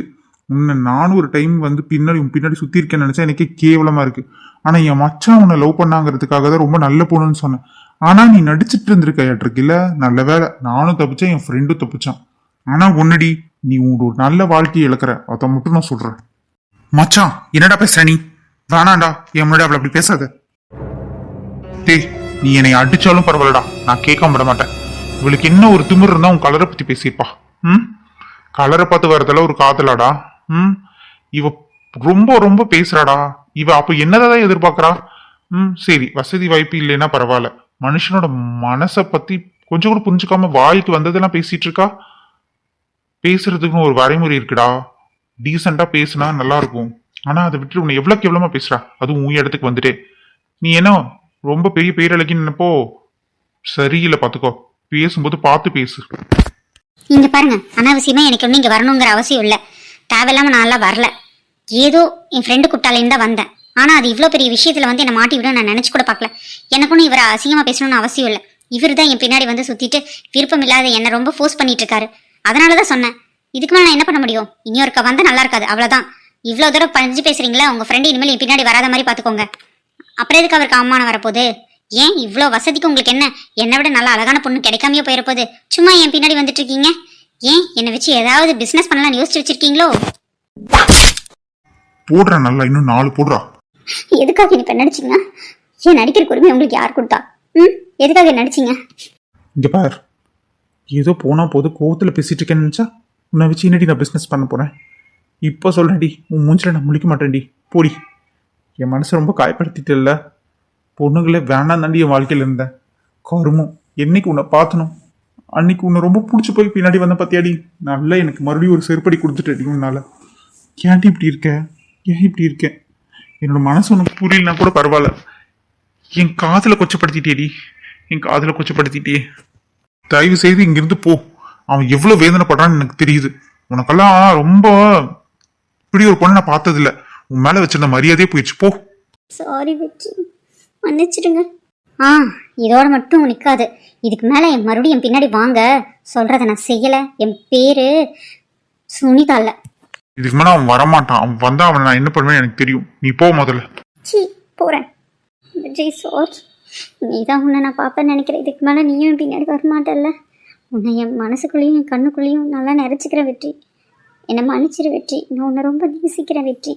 உன்னை நானும் ஒரு டைம் வந்து பின்னாடி சுத்தி இருக்கேன்னு நினைச்சா எனக்கே கேவலமா இருக்கு. ஆனா என் மச்சான் உன்னை லவ் பண்ணாங்கிறதுக்காக தான் ரொம்ப நல்ல பொண்ணுன்னு சொன்னேன். ஆனா நீ நடிச்சிட்டு இருந்திருக்க இல்ல. நல்ல வேலை, நானும் தப்பிச்சேன், என் ஃப்ரெண்டும் தப்பிச்சான். ஆனா உன்னடி, நீ உன்னோட நல்ல வாழ்க்கையை இழக்கிற. அதை மட்டும் நான் சொல்றேன். மச்சான் என்னடா பேசுற நீ? வேணாண்டா, என் முன்னாடி அவளை அப்படி பேசாத. டேய், நீ என்னை அடிச்சாலும் பரவாயில்லடா, நான் கேட்க விட மாட்டேன். இவளுக்கு என்ன ஒரு திமிர் இருந்தா உன் கலரை பத்தி பேசிப்பா. கலரை பார்த்து வரதுல ஒரு காதலாடா. இவ ரொம்ப ரொம்ப பேசுறாடா. இவ அப்ப என்னதான் எதிர்பார்க்கறா? சரி, வசதி வாய்ப்பு இல்லைன்னா பரவாயில்ல. மனுஷனோட மனசை பத்தி கொஞ்சம் கூட புரிஞ்சுக்காம வாய்க்கு வந்ததெல்லாம் பேசிட்டு இருக்கா. பேசுறதுக்குன்னு ஒரு வரைமுறை இருக்குடா. டீசெண்டா பேசுனா நல்லா இருக்கும். ஆனா அதை விட்டு உன்னை எவ்வளவுக்கு எவ்வளவுமா பேசுறா. அதுவும் உன் இடத்துக்கு வந்துட்டே நீ என்ன ரொம்ப பெரிய பேரழகின்னு நினைப்போ. சரியில்லை, பாத்துக்கோ. பேசும்போது பார்த்து பேசு. இங்க பாருங்க, அனாவசியமா எனக்கு ஒன்றும் இங்க வரணுங்கிற அவசியம் இல்லை. தேவையில்லாம நான் எல்லாம் வரல. ஏதோ என் ஃப்ரெண்டு கூப்பிட்டாலேன்னு தான் வந்தேன். ஆனா அது இவ்வளோ பெரிய விஷயத்துல வந்து என்னை மாட்டி விட நான் நினைச்சு கூட பார்க்கல. எனக்கு ஒன்றும் இவரை அசிங்கமா பேசணும்னு அவசியம் இல்லை. இவர் தான் என் பின்னாடி வந்து சுத்திட்டு விருப்பம் இல்லாத என்னை ரொம்ப ஃபோர்ஸ் பண்ணிட்டு இருக்காரு. அதனாலதான் சொன்னேன். இதுக்கு மேலே நான் என்ன பண்ண முடியும்? இன்னொருக்கா வந்தா நல்லா இருக்காது, அவ்வளவுதான். இவ்வளோ தூரம் பஞ்சு பேசுறீங்களா? உங்க ஃப்ரெண்டு இனிமேல் என் பின்னாடி வராத மாதிரி பாத்துக்கோங்க. அப்புறம் எதுக்கு அவருக்கு அவமானம் வரப்போகுது? ஏன் இவ்வளோ வசதிக்கு உங்களுக்கு என்ன என்னை விட நல்ல அழகான பொண்ணு கிடைக்காமையே போயிடப்போகுது? சும்மா என் பின்னாடி வந்துட்டு இருக்கீங்க. ஏன் என்னை வச்சு ஏதாவது பிசினஸ் பண்ணலாம்னு யோசிச்சு வச்சிருக்கீங்களோ? போடுறா நல்லா, இன்னும் 4 போடுறா. எதுக்காக நீ இப்ப நடிச்சீங்க? ஏன் நடிக்கிற உரிமை உங்களுக்கு யார் கொடுத்தா? எதுக்காக நடிச்சீங்க? இங்க பார், ஏதோ போனா போது கோவத்துல பேசிட்டு இருக்கேன்னு நினைச்சா உன்னை வச்சு என்னடி நான் பிசினஸ் பண்ண போறேன்? இப்போ சொல்றேன்டி, உன் மூஞ்சில நான் முழிக்க மாட்டேன்டி. போடி. என் மனசை ரொம்ப காயப்படுத்திட்டு. பொண்ணுங்களே வேணாம் தாண்டி என் வாழ்க்கையில இருந்தேன். கருமம், என்னைக்கு உன்னை பார்த்தனும் அன்னைக்கு உன்னை ரொம்ப பிடிச்சி போய் பின்னாடி வந்த பார்த்தியாடி. நல்லா எனக்கு மறுபடியும் ஒரு செருப்படி கொடுத்துட்டேடி உன்னால. ஏன்டி இப்படி இருக்க? ஏன் இப்படி இருக்கேன்? என்னோட மனசு உனக்கு புரியலனா கூட பரவாயில்ல. என் காதலை கொச்சப்படுத்திட்டேடி, என் காதலை கொச்சப்படுத்திட்டே. தயவு செய்து இங்கிருந்து போ. அவன் எவ்வளவு வேதனைப்படுறான்னு எனக்கு தெரியுது. உனக்கெல்லாம் ரொம்ப இப்படி ஒரு பொண்ணை நான் பார்த்ததில்ல. உன் மேல வச்சிருந்த மரியாதையே போயிடுச்சு. போ. சாரி வெற்றி, மன்னிச்சிடுங்க. இதோட மட்டும் நிற்காது. இதுக்கு மேலே மறுபடியும் என் பின்னாடி வாங்க சொல்றத நான் செய்யலை. என் பேரு சுனிதா இல்ல. இதுக்கு மேல அவன் வரமாட்டான். அவன் வந்தா அவன் நான் என்ன பண்ணுவேன்னு எனக்கு தெரியும். நீ போ முதல்ல. போறேன். விஜய் சார், நீ தான் உன்னை நான் பார்ப்பேன்னு நினைக்கிறேன். இதுக்கு மேலே நீயும் என் பின்னாடி வரமாட்டல்ல. உன்னை என் மனசுக்குள்ளேயும் என் கண்ணுக்குள்ளேயும் நல்லா நிறைச்சிக்கிறேன் வெற்றி. என்னை மன்னிச்சிரு வெற்றி. நான் உன்னை ரொம்ப நேசிக்கிறேன் வெற்றி.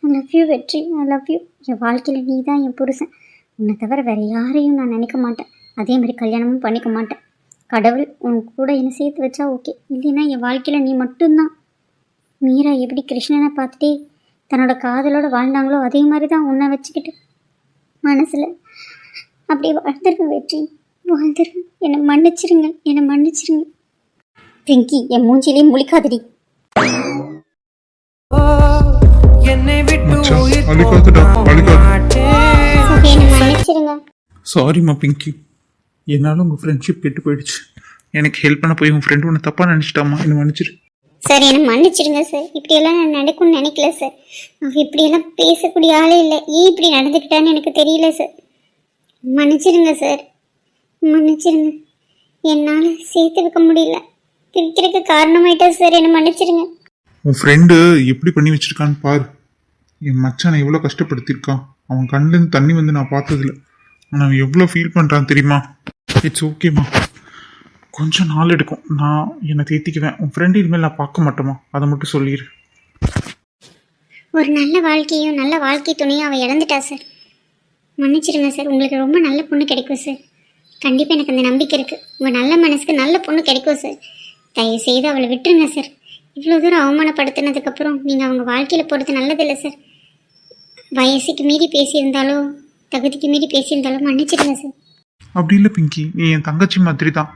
ஐ லவ் யூ வெற்றி. I love you. என் வாழ்க்கையில் நீ தான் என் புருஷன். உன்னை தவிர வேறு யாரையும் நான் நினைக்க மாட்டேன். அதே மாதிரி கல்யாணமும் பண்ணிக்க மாட்டேன். கடவுள் உன் கூட என்னை சேர்த்து வச்சா ஓகே, இல்லைன்னா என் வாழ்க்கையில் நீ மட்டும்தான். மீரா எப்படி கிருஷ்ணனை பார்த்துட்டே தன்னோட காதலோடு வாழ்ந்தாங்களோ அதே மாதிரி தான் உன்னை வச்சுக்கிட்டு மனசில் அப்படியே வாழ்ந்துருங்க வெற்றி, வாழ்ந்துருங்க. என்னை மன்னிச்சிருங்க, என்னை மன்னிச்சிருங்க. பிங்கி, என் மூஞ்சிலேயே முழிக்காதடி. என்னை விட்டு மச்சான், உயிர் அழுகாதடா, அழுகாத. சரி, என்னை மன்னிச்சிருங்க. சாரிம்மா பிங்கி, என்னால் உங்கள் ஃப்ரெண்ட்ஷிப் கெட்டு போயிடுச்சு. எனக்கு ஹெல்ப் பண்ண போய் உங்கள் ஃப்ரெண்டு உன்னை தப்பாக நினச்சிட்டாமா, என்னை மன்னிச்சிரு. சார், என்னை மன்னிச்சிடுங்க சார். இப்படியெல்லாம் நான் நடக்கும்னு நினைக்கல சார். அவன் இப்படியெல்லாம் பேசக்கூடிய ஆளே இல்லை. ஏன் இப்படி நடந்துக்கிட்டான்னு எனக்கு தெரியல சார். மன்னிச்சிடுங்க சார், மன்னிச்சிடுங்க. என்னால் சேர்த்து வைக்க முடியல, பிரிக்கிறதுக்கு காரணமாயிட்டா சார். என்னை மன்னிச்சிடுங்க. உன் ஃப்ரெண்டு எப்படி பண்ணி வச்சிருக்கான்னு பாரு. என் மச்சானை எவ்வளோ கஷ்டப்படுத்தியிருக்கான். அவன் கண்ணுலேருந்து தண்ணி வந்து நான் பார்த்ததில்ல. ஆனால் அவன் எவ்வளோ ஃபீல் பண்ணுறான் தெரியுமா? இட்ஸ் ஓகேம்மா, கொஞ்சம் நாள் எடுக்கும். நான் என்னை தேத்திக்குவேன். உன் ஃப்ரெண்டு இனிமேல் நான் பார்க்க மாட்டோமா, அதை மட்டும் சொல்லிடு. ஒரு நல்ல வாழ்க்கையும் நல்ல வாழ்க்கை துணையும் அவள் இழந்துட்டா சார். மன்னிச்சிடுங்க சார். உங்களுக்கு ரொம்ப நல்ல பொண்ணு கிடைக்கும் சார். கண்டிப்பாக எனக்கு அந்த நம்பிக்கை இருக்குது. உங்கள் நல்ல மனசுக்கு நல்ல பொண்ணு கிடைக்கும் சார். தயவு செய்து அவளை விட்டுருங்க சார். இவ்வளோ தூரம் அவமானப்படுத்தினதுக்கப்புறம் நீங்கள் அவங்க வாழ்க்கையில் போகிறது நல்லதில்லை சார். வயசுக்கு மீறி பேசியிருந்தாலோ தகுதிக்கு மீறி பேசியிருந்தாலோ மன்னிச்சிடுங்க சார். அப்படி இல்லை பிங்கி, நீ என் தங்கச்சி மாதிரி தான்.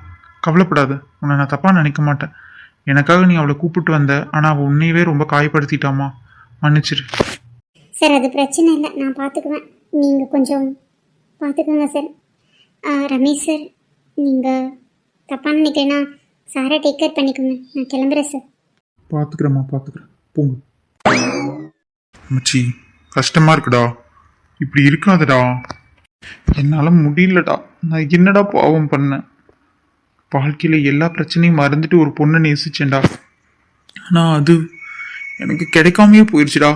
கவலைப்படாத, உன்னை நான் தப்பாக நினைக்க மாட்டேன். எனக்காக நீ அவளை கூப்பிட்டு வந்த, ஆனால் அவள் உன்னையவே ரொம்ப காயப்படுத்திட்டாமா. மன்னிச்சிரு சார். அது பிரச்சனை இல்லை, நான் பார்த்துக்குவேன். நீங்கள் கொஞ்சம் பார்த்துக்கோங்க சார். ரமேஷ் சார், நீங்கள் தப்பாக நினைக்கிறேன்னா சாரை டேக் கேர் பண்ணிக்கோங்க. நான் கிளம்புறேன் சார். பார்த்துக்கிறேம்மா, பார்த்துக்கிறேன், போங்க. மச்சி, கஷ்டமாக இருக்குடா. இப்படி இருக்காதடா. என்னால் முடியலடா. நான் என்னடா பாவம் பண்ணேன். வாழ்க்கையில் எல்லா பிரச்சனையும் மறந்துட்டு ஒரு பொண்ணை நேசிச்சேன்டா. ஆனால் அது எனக்கு கிடைக்காமையே போயிடுச்சுடா.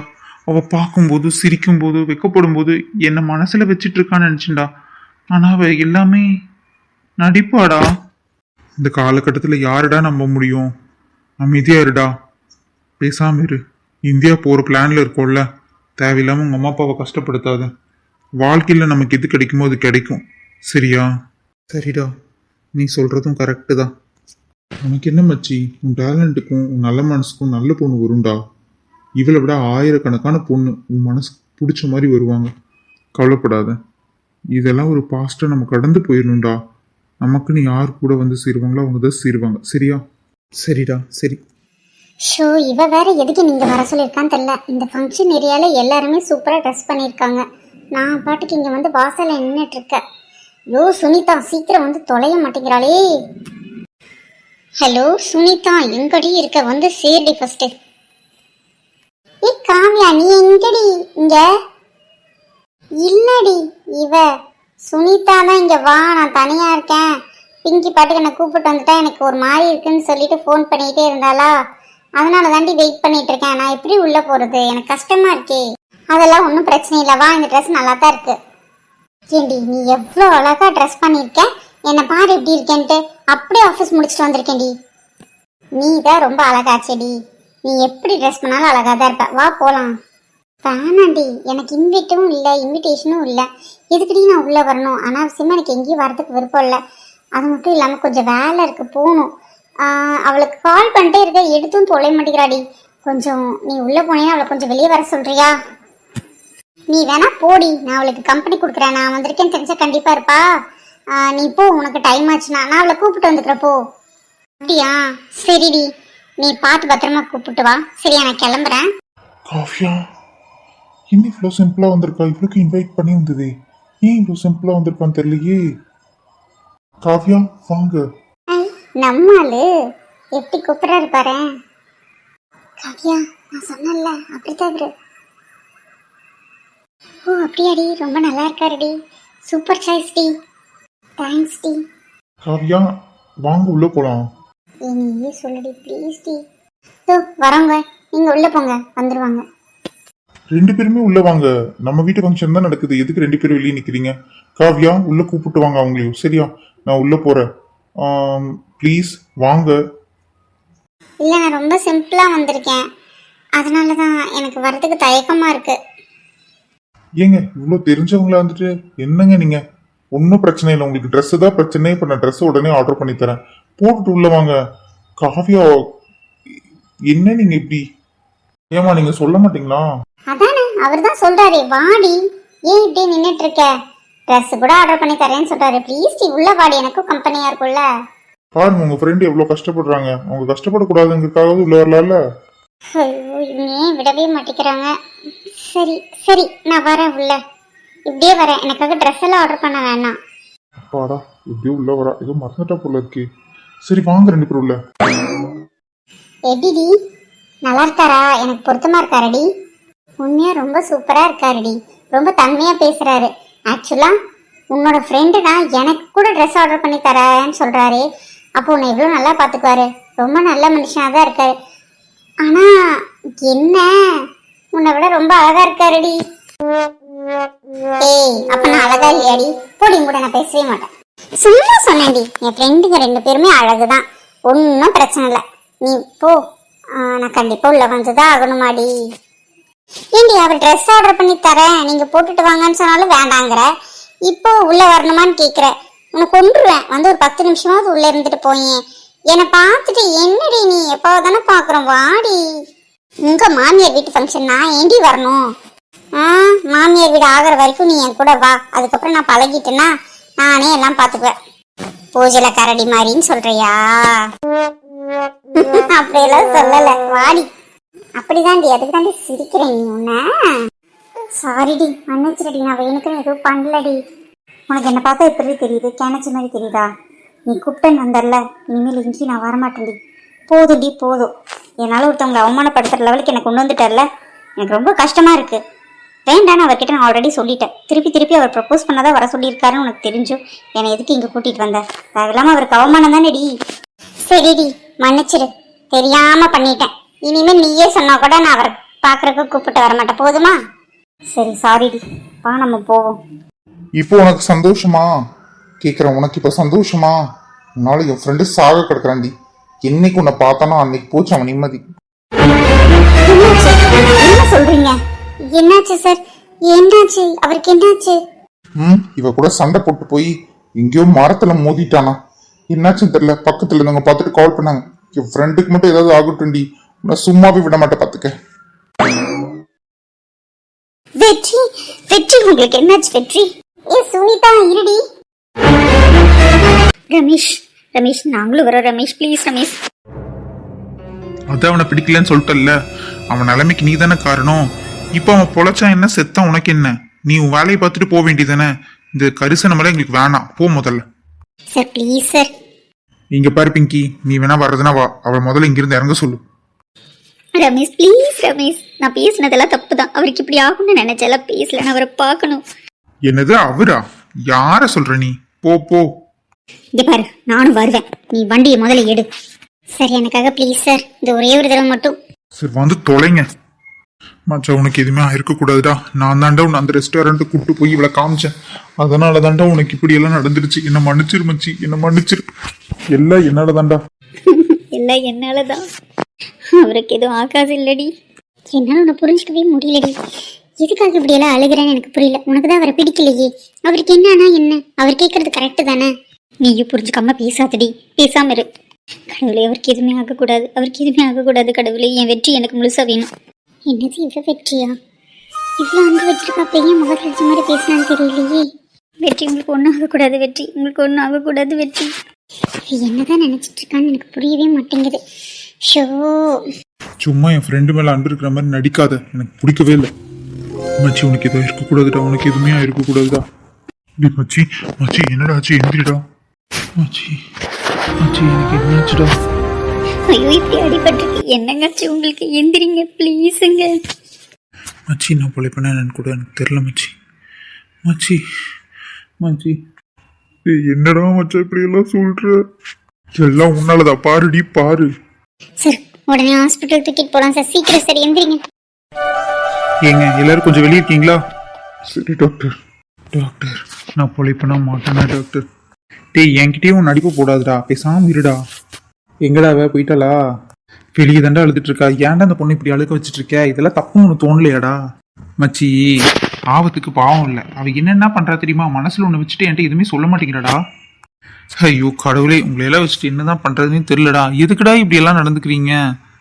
அவள் பார்க்கும்போது சிரிக்கும்போது வெக்கப்படும் போது என்னை மனசில் வச்சிட்டு இருக்கான்னு நினச்சேன்டா. ஆனால் அவள் எல்லாமே நடிப்பாடா. இந்த காலகட்டத்தில் யாருடா நம்ப முடியும்? அமைதியாக இருடா, பேசாம இரு. இந்தியா போகிற பிளானில் இருக்கோம்ல, தேவையில்லாமல் உங்கள் அம்மா அப்பாவை கஷ்டப்படுத்தாத. வாழ்க்கையில் நமக்கு எது கிடைக்குமோ அது கிடைக்கும், சரியா? சரிடா, நீ சொல்கிறதும் கரெக்டு தான். உனக்கு என்ன மச்சி, உன் டேலண்ட்டுக்கும் உன் நல்ல மனசுக்கும் நல்ல பொண்ணு வரும்டா. இவளை விட ஆயிரக்கணக்கான பொண்ணு உன் மனசுக்கு பிடிச்ச மாதிரி வருவாங்க. கவலைப்படாத. இதெல்லாம் ஒரு பாஸ்ட்டாக நம்ம கடந்து போயிடணும்டா. நமக்குன்னு யார் கூட வந்து சேருவாங்களோ அவங்க தான் சேருவாங்க, சரியா? சரிடா, சரி. ஷோ, இவ வேற எதுக்கு நீங்கள் வர சொல்லியிருக்கான்னு தெரில. இந்த ஃபங்க்ஷன் ஏரியாவில் எல்லாருமே சூப்பராக ட்ரெஸ் பண்ணியிருக்காங்க. நான் பாட்டுக்கு இங்கே வந்து வாசலில் நின்றுட்டுருக்கேன். யோ சுனிதா, சீக்கிரம் வந்து தொலைய மாட்டேங்கிறாளே. ஹலோ சுனிதா, எங்கடி இருக்க? வந்து சேர்டி ஃபர்ஸ்ட். ஏ காவியா, நீ எங்கடி? இங்க இல்லடி. இவ சுனிதா தான். இங்க வா, நான் தனியா இருக்கேன். பிங்கி பாட்டுக்கு என்னை கூப்பிட்டு வந்துட்டா எனக்கு ஒரு மாதிரி இருக்குன்னு சொல்லிட்டு ஃபோன் பண்ணிக்கிட்டே இருந்தாளா, அதனால தாண்டி வெயிட் பண்ணிட்டு இருக்கேன். நான் எப்படி உள்ள போறது? எனக்கு கஷ்டமா இருக்கே. அதெல்லாம் ஒன்றும் பிரச்சனை இல்லை, வா. இந்த ட்ரெஸ் நல்லா தான் இருக்கு. ஏண்டி, நீ எவ்வளோ அழகா ட்ரெஸ் பண்ணியிருக்க. என்னை பாரு எப்படி இருக்கேன்ட்டு. அப்படியே ஆஃபீஸ் முடிச்சுட்டு வந்திருக்கேன்டி. நீ தான் ரொம்ப அழகாச்சேடி. நீ எப்படி ட்ரெஸ் பண்ணாலும் அழகா தான் இருப்ப. வா போகலாம். வேணாண்டி, எனக்கு இன்விட்டும் இல்லை, இன்விடேஷனும் இல்லை. எதுக்குடி நான் உள்ளே வரணும்? அனாவசியமாக எனக்கு எங்கேயும் வரதுக்கு விருப்பம் இல்லை. அது மட்டும் இல்லாமல் கொஞ்சம் வேலை இருக்குது, போகணும். அவளுக்கு கால் பண்ணிட்டே இருக்க, எடுத்தும் தொலை மாட்டேங்கிறாடி. கொஞ்சம் நீ உள்ளே போனீங்கன்னா அவளை கொஞ்சம் வெளியே வர சொல்கிறியா? நீ வேணா போடி, நான் அவளுக்கு கம்பெனி கொடுக்குறேன். நான் வந்திருக்கேன்னு தெரிஞ்சா கண்டிப்பாக இருப்பா. நீ போ, உனக்கு டைம் ஆச்சுன்னா நான் அவளை கூப்பிட்டு வந்துக்கிறப்போ. அப்படியா? சரிடி, நீ பார்த்து பத்திரமா கூப்பிட்டு வா. சரியா, நான் கிளம்புறேன். காஃபியா, என்ன இவ்வளோ சிம்பிளாக வந்திருக்கா? இவ்வளோக்கு இன்வைட் பண்ணி வந்தது, ஏன் இவ்வளோ சிம்பிளாக வந்திருக்கான்னு தெரியலையே. காஃபியா வாங்க. நம்மாலு எப்படி கூப்பிட்றாரு பாரு. காவியா, நான் சொன்னல அப்படித்தான் இவரு. ஓ அப்படியாடி, ரொம்ப நல்லா இருக்காருடி. சூப்பர் சாய்ஸ் டி. தேங்க்ஸ் டி. காஃபியா வாங்க, உள்ளே போகலாம். நீயே சொல்லுடி ப்ளீஸ் டி. ஓ வரோங்க, நீங்கள் உள்ளே போங்க, வந்துடுவாங்க. ரெண்டு பேருமே உள்ள வாங்க. நம்ம வீட்டு ஃபங்க்ஷன் தான் நடக்குது, எதுக்கு ரெண்டு பேரும் வெளியே நிக்கிறீங்க? காவ்யா உள்ள கூப்பிட்டு வாங்க அவங்களையும். சரியா, நான் உள்ள போறேன். ப்ளீஸ் வாங்க. இல்லை நான் ரொம்ப சிம்பிளாக வந்திருக்கேன், அதனால தான் எனக்கு வர்றதுக்கு தயக்கமாக இருக்கு. ஏங்க இவ்வளோ தெரிஞ்சவங்களா வந்துட்டு என்னங்க நீங்க? ஒன்றும் பிரச்சனை இல்லை, உங்களுக்கு ட்ரெஸ் தான் பிரச்சனை. இப்போ நான் ட்ரெஸ் உடனே ஆர்டர் பண்ணி தரேன், போட்டுட்டு உள்ள வாங்க. காவ்யா என்ன நீங்க இப்படி? ஏமா நீங்க சொல்ல மாட்டீங்களா? அதானே அவர் தான் சொல்றாரு வாடி, ஏன் இப்படி நின்றுட்டு இருக்க, ட்ரெஸ் கூட ஆர்டர் பண்ணி தரேன்னு சொல்றாரு. ப்ளீஸ் டி உள்ள வாடி, எனக்கும் கம்பெனியா இருக்கும்ல. பாருங்க உங்க ஃப்ரெண்டு எவ்வளவு கஷ்டப்படுறாங்க, அவங்க கஷ்டப்படக்கூடாதுங்கிறதுக்காக உள்ள வரலாம்ல. ஐயோ இவனே விடவே மாட்டேங்கிறாங்க. சரி சரி நான் வரேன் உள்ள, இப்படியே வரேன், எனக்காக ட்ரெஸ் எல்லாம் ஆர்டர் பண்ண வேணாம். அப்பாடா எப்படியோ உள்ள வரா, ஏதோ மறந்துட்டா போல இருக்கு. சரி வாங்க ரெண்டு பேரும் உள்ள. எப்படிடி நல்லா இருக்காரா? எனக்கு பொருத்தமா இருக்காரடி? உண்மையா ரொம்ப சூப்பரா இருக்காருடி, ரொம்ப தன்மையா பேசுறாரு. ஆக்சுவலா உன்னோட ஃப்ரெண்டு தான் எனக்கு கூட ட்ரெஸ் ஆர்டர் பண்ணி தரேன்னு சொல்றாரு. அப்போ உன்னை எவ்வளோ நல்லா பார்த்துக்குவாரு, ரொம்ப நல்ல மனுஷனாக தான் இருக்காரு. ஆனா என்ன உன்னை விட ரொம்ப அழகா இருக்காருடி. ஏய் அப்ப நான் அழகா இல்லையாடி? போடி கூட நான் பேசவே மாட்டேன். சும்மா சொன்னேன்டி, என் ஃப்ரெண்டுங்க ரெண்டு பேருமே அழகுதான், ஒன்றும் பிரச்சனை இல்லை. நீ போ, நான் கண்டிப்பா உள்ள வந்துதான் ஆகணுமாடி. ஏண்டி அவர் ட்ரெஸ் ஆர்டர் பண்ணி தரேன் நீங்க போட்டுட்டு வாங்கன்னு சொன்னாலும் வேண்டாங்கிற, இப்போ உள்ள வரணுமான்னு கேக்குற. உனக்கு கொண்டுருவேன், வந்து ஒரு 10 நிமிஷமாவது உள்ள இருந்துட்டு போயேன். என்னை பார்த்துட்டு என்னடி நீ எப்போ தானே பாக்குறோம், வாடி. உங்க மாமியார் வீட்டு ஃபங்க்ஷன் நான் ஏண்டி வரணும்? மாமியார் வீடு ஆகிற வரைக்கும் நீ என் கூட வா, அதுக்கப்புறம் நான் பழகிட்டேன்னா நானே எல்லாம் பாத்துக்குவேன். பூஜையில கரடி மாதிரின்னு சொல்றியா? அப்படியெல்லாம் சொல்லல, வாடி. அப்படிதான்டி, அதுக்கு தாண்டி சிரிக்கிறேன். நீ உன்ன சாரிடி, மன்னிச்சிரடி, நான் வேணுக்குன்னு எதுவும் பண்ணலடி. உனக்கு என்ன பார்த்தா எப்படி தெரியுது, கிணச்சி மாதிரி தெரியுதா? நீ கூப்பிட்டேன்னு வந்தரல, இனிமேல் இங்கி நான் வரமாட்டேன்டி. போதும்டி போதும், என்னால் ஒருத்தவங்களை அவமானப்படுத்துகிற லெவலுக்கு எனக்கு கொண்டு வந்துட்டர்ல, எனக்கு ரொம்ப கஷ்டமாக இருக்குது. வேண்டான்னு அவர்கிட்ட நான் ஆல்ரெடி சொல்லிட்டேன். திருப்பி அவர் ப்ரப்போஸ் பண்ணாதான் வர சொல்லியிருக்காருன்னு உனக்கு தெரிஞ்சும் என்னை எதுக்கு இங்கே கூட்டிகிட்டு வந்த? அது இல்லாமல் அவருக்கு அவமானம் தானேடி. சரிடி மன்னிச்சிரு, தெரியாம பண்ணிட்டேன். இனிமேல் நீயே சொன்னா கூட நான் அவரை பார்க்கறதுக்கு கூப்பிட்டு வர மாட்டேன், போதுமா? சரி சாரிடி, வா நம்ம போவோம். இப்போ உனக்கு சந்தோஷமா கேக்குறேன், உனக்கு இப்போ சந்தோஷமா? உன்னால என் ஃப்ரெண்டு சாக கிடக்குறாண்டி. என்னைக்கு உன்னை பார்த்தானோ அன்னைக்கு போச்சு அவன் நிம்மதி. என்ன சொல்றீங்க? என்னாச்சு சார்? என்னாச்சு அவருக்கு? என்னாச்சு? இவ கூட சண்டை போட்டு போய் எங்கேயோ மரத்துல மோதிட்டானா, என்னாச்சுன்னு தெரியல. பக்கத்துல இருந்தவங்க பார்த்துட்டு கால் பண்ணாங்க, என் ஃப்ரெண்டுக்கு மட்டும் ஏதாவது ஆகட்டும்டி, நான் சும்மாவே விட மாட்டேன் பாத்துக்க. வெற்றி வெற்றி உங்களுக்கு என்னாச்சு வெற்றி? ஏ சுனிதா இருடி. ரமேஷ் ரமேஷ் நாங்களும் வரோம் ரமேஷ், ப்ளீஸ் ரமேஷ். அதான் அவனை பிடிக்கலன்னு சொல்லிட்டல்ல, அவன் நிலைமைக்கு நீ தானே காரணம். இப்போ அவன் பொழைச்சா என்ன, செத்தா உனக்கு என்ன? நீ உன் வேலையை பார்த்துட்டு போக வேண்டியதானே. இந்த கரிசனமெல்லாம் எங்களுக்கு வேணாம், போ முதல்ல. Sir please sir. இங்க பாரு பிங்கி, நீ வேணா வர்றதுனா வா, அவள் முதல்ல இங்கிருந்து இறங்க சொல்லு. ரமேஷ் ப்ளீஸ் ரமேஷ், நான் பேசினதெல்லாம் தப்பு தான். அவருக்கு இப்படி ஆகும்னு நினைச்செல்லாம் பேசல, நான் அவரை பார்க்கணும். என்னது அவரா? யார சொல்ற நீ? போ போ. இங்க பாரு, நானும் வருவேன், நீ வண்டியை முதல்ல எடு. சார் எனக்காக ப்ளீஸ் சார், இந்த ஒரே ஒரு தடவை மட்டும். சரி வந்து தொலைங்க. மச்சா உனக்கு எதுவுமே ஆயிருக்க கூடாதுடா. நான் தாண்டா உன்னை அந்த ரெஸ்டாரண்ட் கூப்பிட்டு போய் இவ்வளோ காமிச்சேன், அதனால தாண்டா உனக்கு இப்படி எல்லாம் நடந்துருச்சு. என்ன மன்னிச்சிரு மச்சி, என்ன மன்னிச்சிரு. எல்லாம் என்னால தாண்டா. எல்லாம் என்னாலதான். அவருக்கு எதுவும் ஆகாது இல்லடி. என்னால உன்னை புரிஞ்சுக்கவே முடியலடி. எதுக்காக இப்படி எல்லாம் அழுகிறேன்னு எனக்கு புரியல. உனக்கு தான் அவரை பிடிக்கலையே, அவருக்கு என்னன்னா என்ன? அவர் கேட்கறது கரெக்டு தானே? நீயும் புரிஞ்சுக்காம பேசாதடி, பேசாம இரு. கடவுளே அவருக்கு எதுவுமே ஆகக்கூடாது, அவருக்கு எதுவுமே ஆகக்கூடாது. கடவுளே என் வெற்றி எனக்கு முழுசா வேணும். என்னது இவ்வளோ வெற்றியா? இவ்வளோ அன்பு வச்சிருக்கா, பெரிய முகத்தில் அடிச்ச மாதிரி பேசினான்னு தெரியலையே. வெற்றி உங்களுக்கு ஒன்றும் ஆகக்கூடாது, வெற்றி உங்களுக்கு ஒன்றும் ஆகக்கூடாது. வெற்றி என்னதான் நினைச்சிட்டு இருக்கான்னு எனக்கு புரியவே மாட்டேங்குது. ஷோ சும்மா என் ஃப்ரெண்டு மேல அன்பு இருக்கிற மாதிரி நடிக்காத, எனக்கு பிடிக்கவே இல்லை. மச்சி உனக்கு எதுவும் இருக்கக்கூடாதுடா, உனக்கு எதுவுமே இருக்கக்கூடாதுடா. மச்சி மச்சி என்னடா ஆச்சு? எந்திரிடா மச்சி. மச்சி எனக்கு என்னாச்சுடா? ஐயோ இப்படி அடிபட்டிருக்கு, என்னங்காச்சு உங்களுக்கு? எந்திரிங்க ப்ளீஸுங்க. மச்சி நான் பொழைப்பேனா என்னன்னு கூட எனக்கு தெரில மச்சி. மச்சி மச்சி என்னடா மச்சா இப்படி எல்லாம் சொல்ற? எல்லாம் உன்னாலதான், பாருடி பாரு. சார் உடனே ஹாஸ்பிட்டல் தூக்கிட்டு போகலாம் சார், சீக்கிரம் சார் எந்திரிங்க. ஏங்க எல்லாரும் கொஞ்சம் வெளியே இருக்கீங்களா? சரி டாக்டர். டாக்டர் நான் பொழைப்பனா மாட்டேனா டாக்டர்? டேய் என்கிட்டயே உன் நடிப்பு போடாதுடா, பேசாம இருடா. எங்கடா அவ போயிட்டாளா? வெளியே தாண்டா அழுதுட்டு இருக்கா. ஏன்டா அந்த பொண்ணு இப்படி அழுக வச்சுட்டு இருக்க? இதெல்லாம் தப்புன்னு உனக்கு தோணலையாடா? மச்சி ஆபத்துக்கு பாவம் இல்லை, அவ என்னென்ன பண்றா தெரியுமா? மனசுல ஒன்று வச்சுட்டு என்கிட்ட எதுவுமே சொல்ல மாட்டேங்கிறாடா. ஐயோ கடவுளே, உங்களை எல்லாம் வச்சுட்டு என்னதான் பண்றதுன்னு தெரியலடா. எதுக்குடா இப்படி எல்லாம் நடந்துக்கிறீங்க?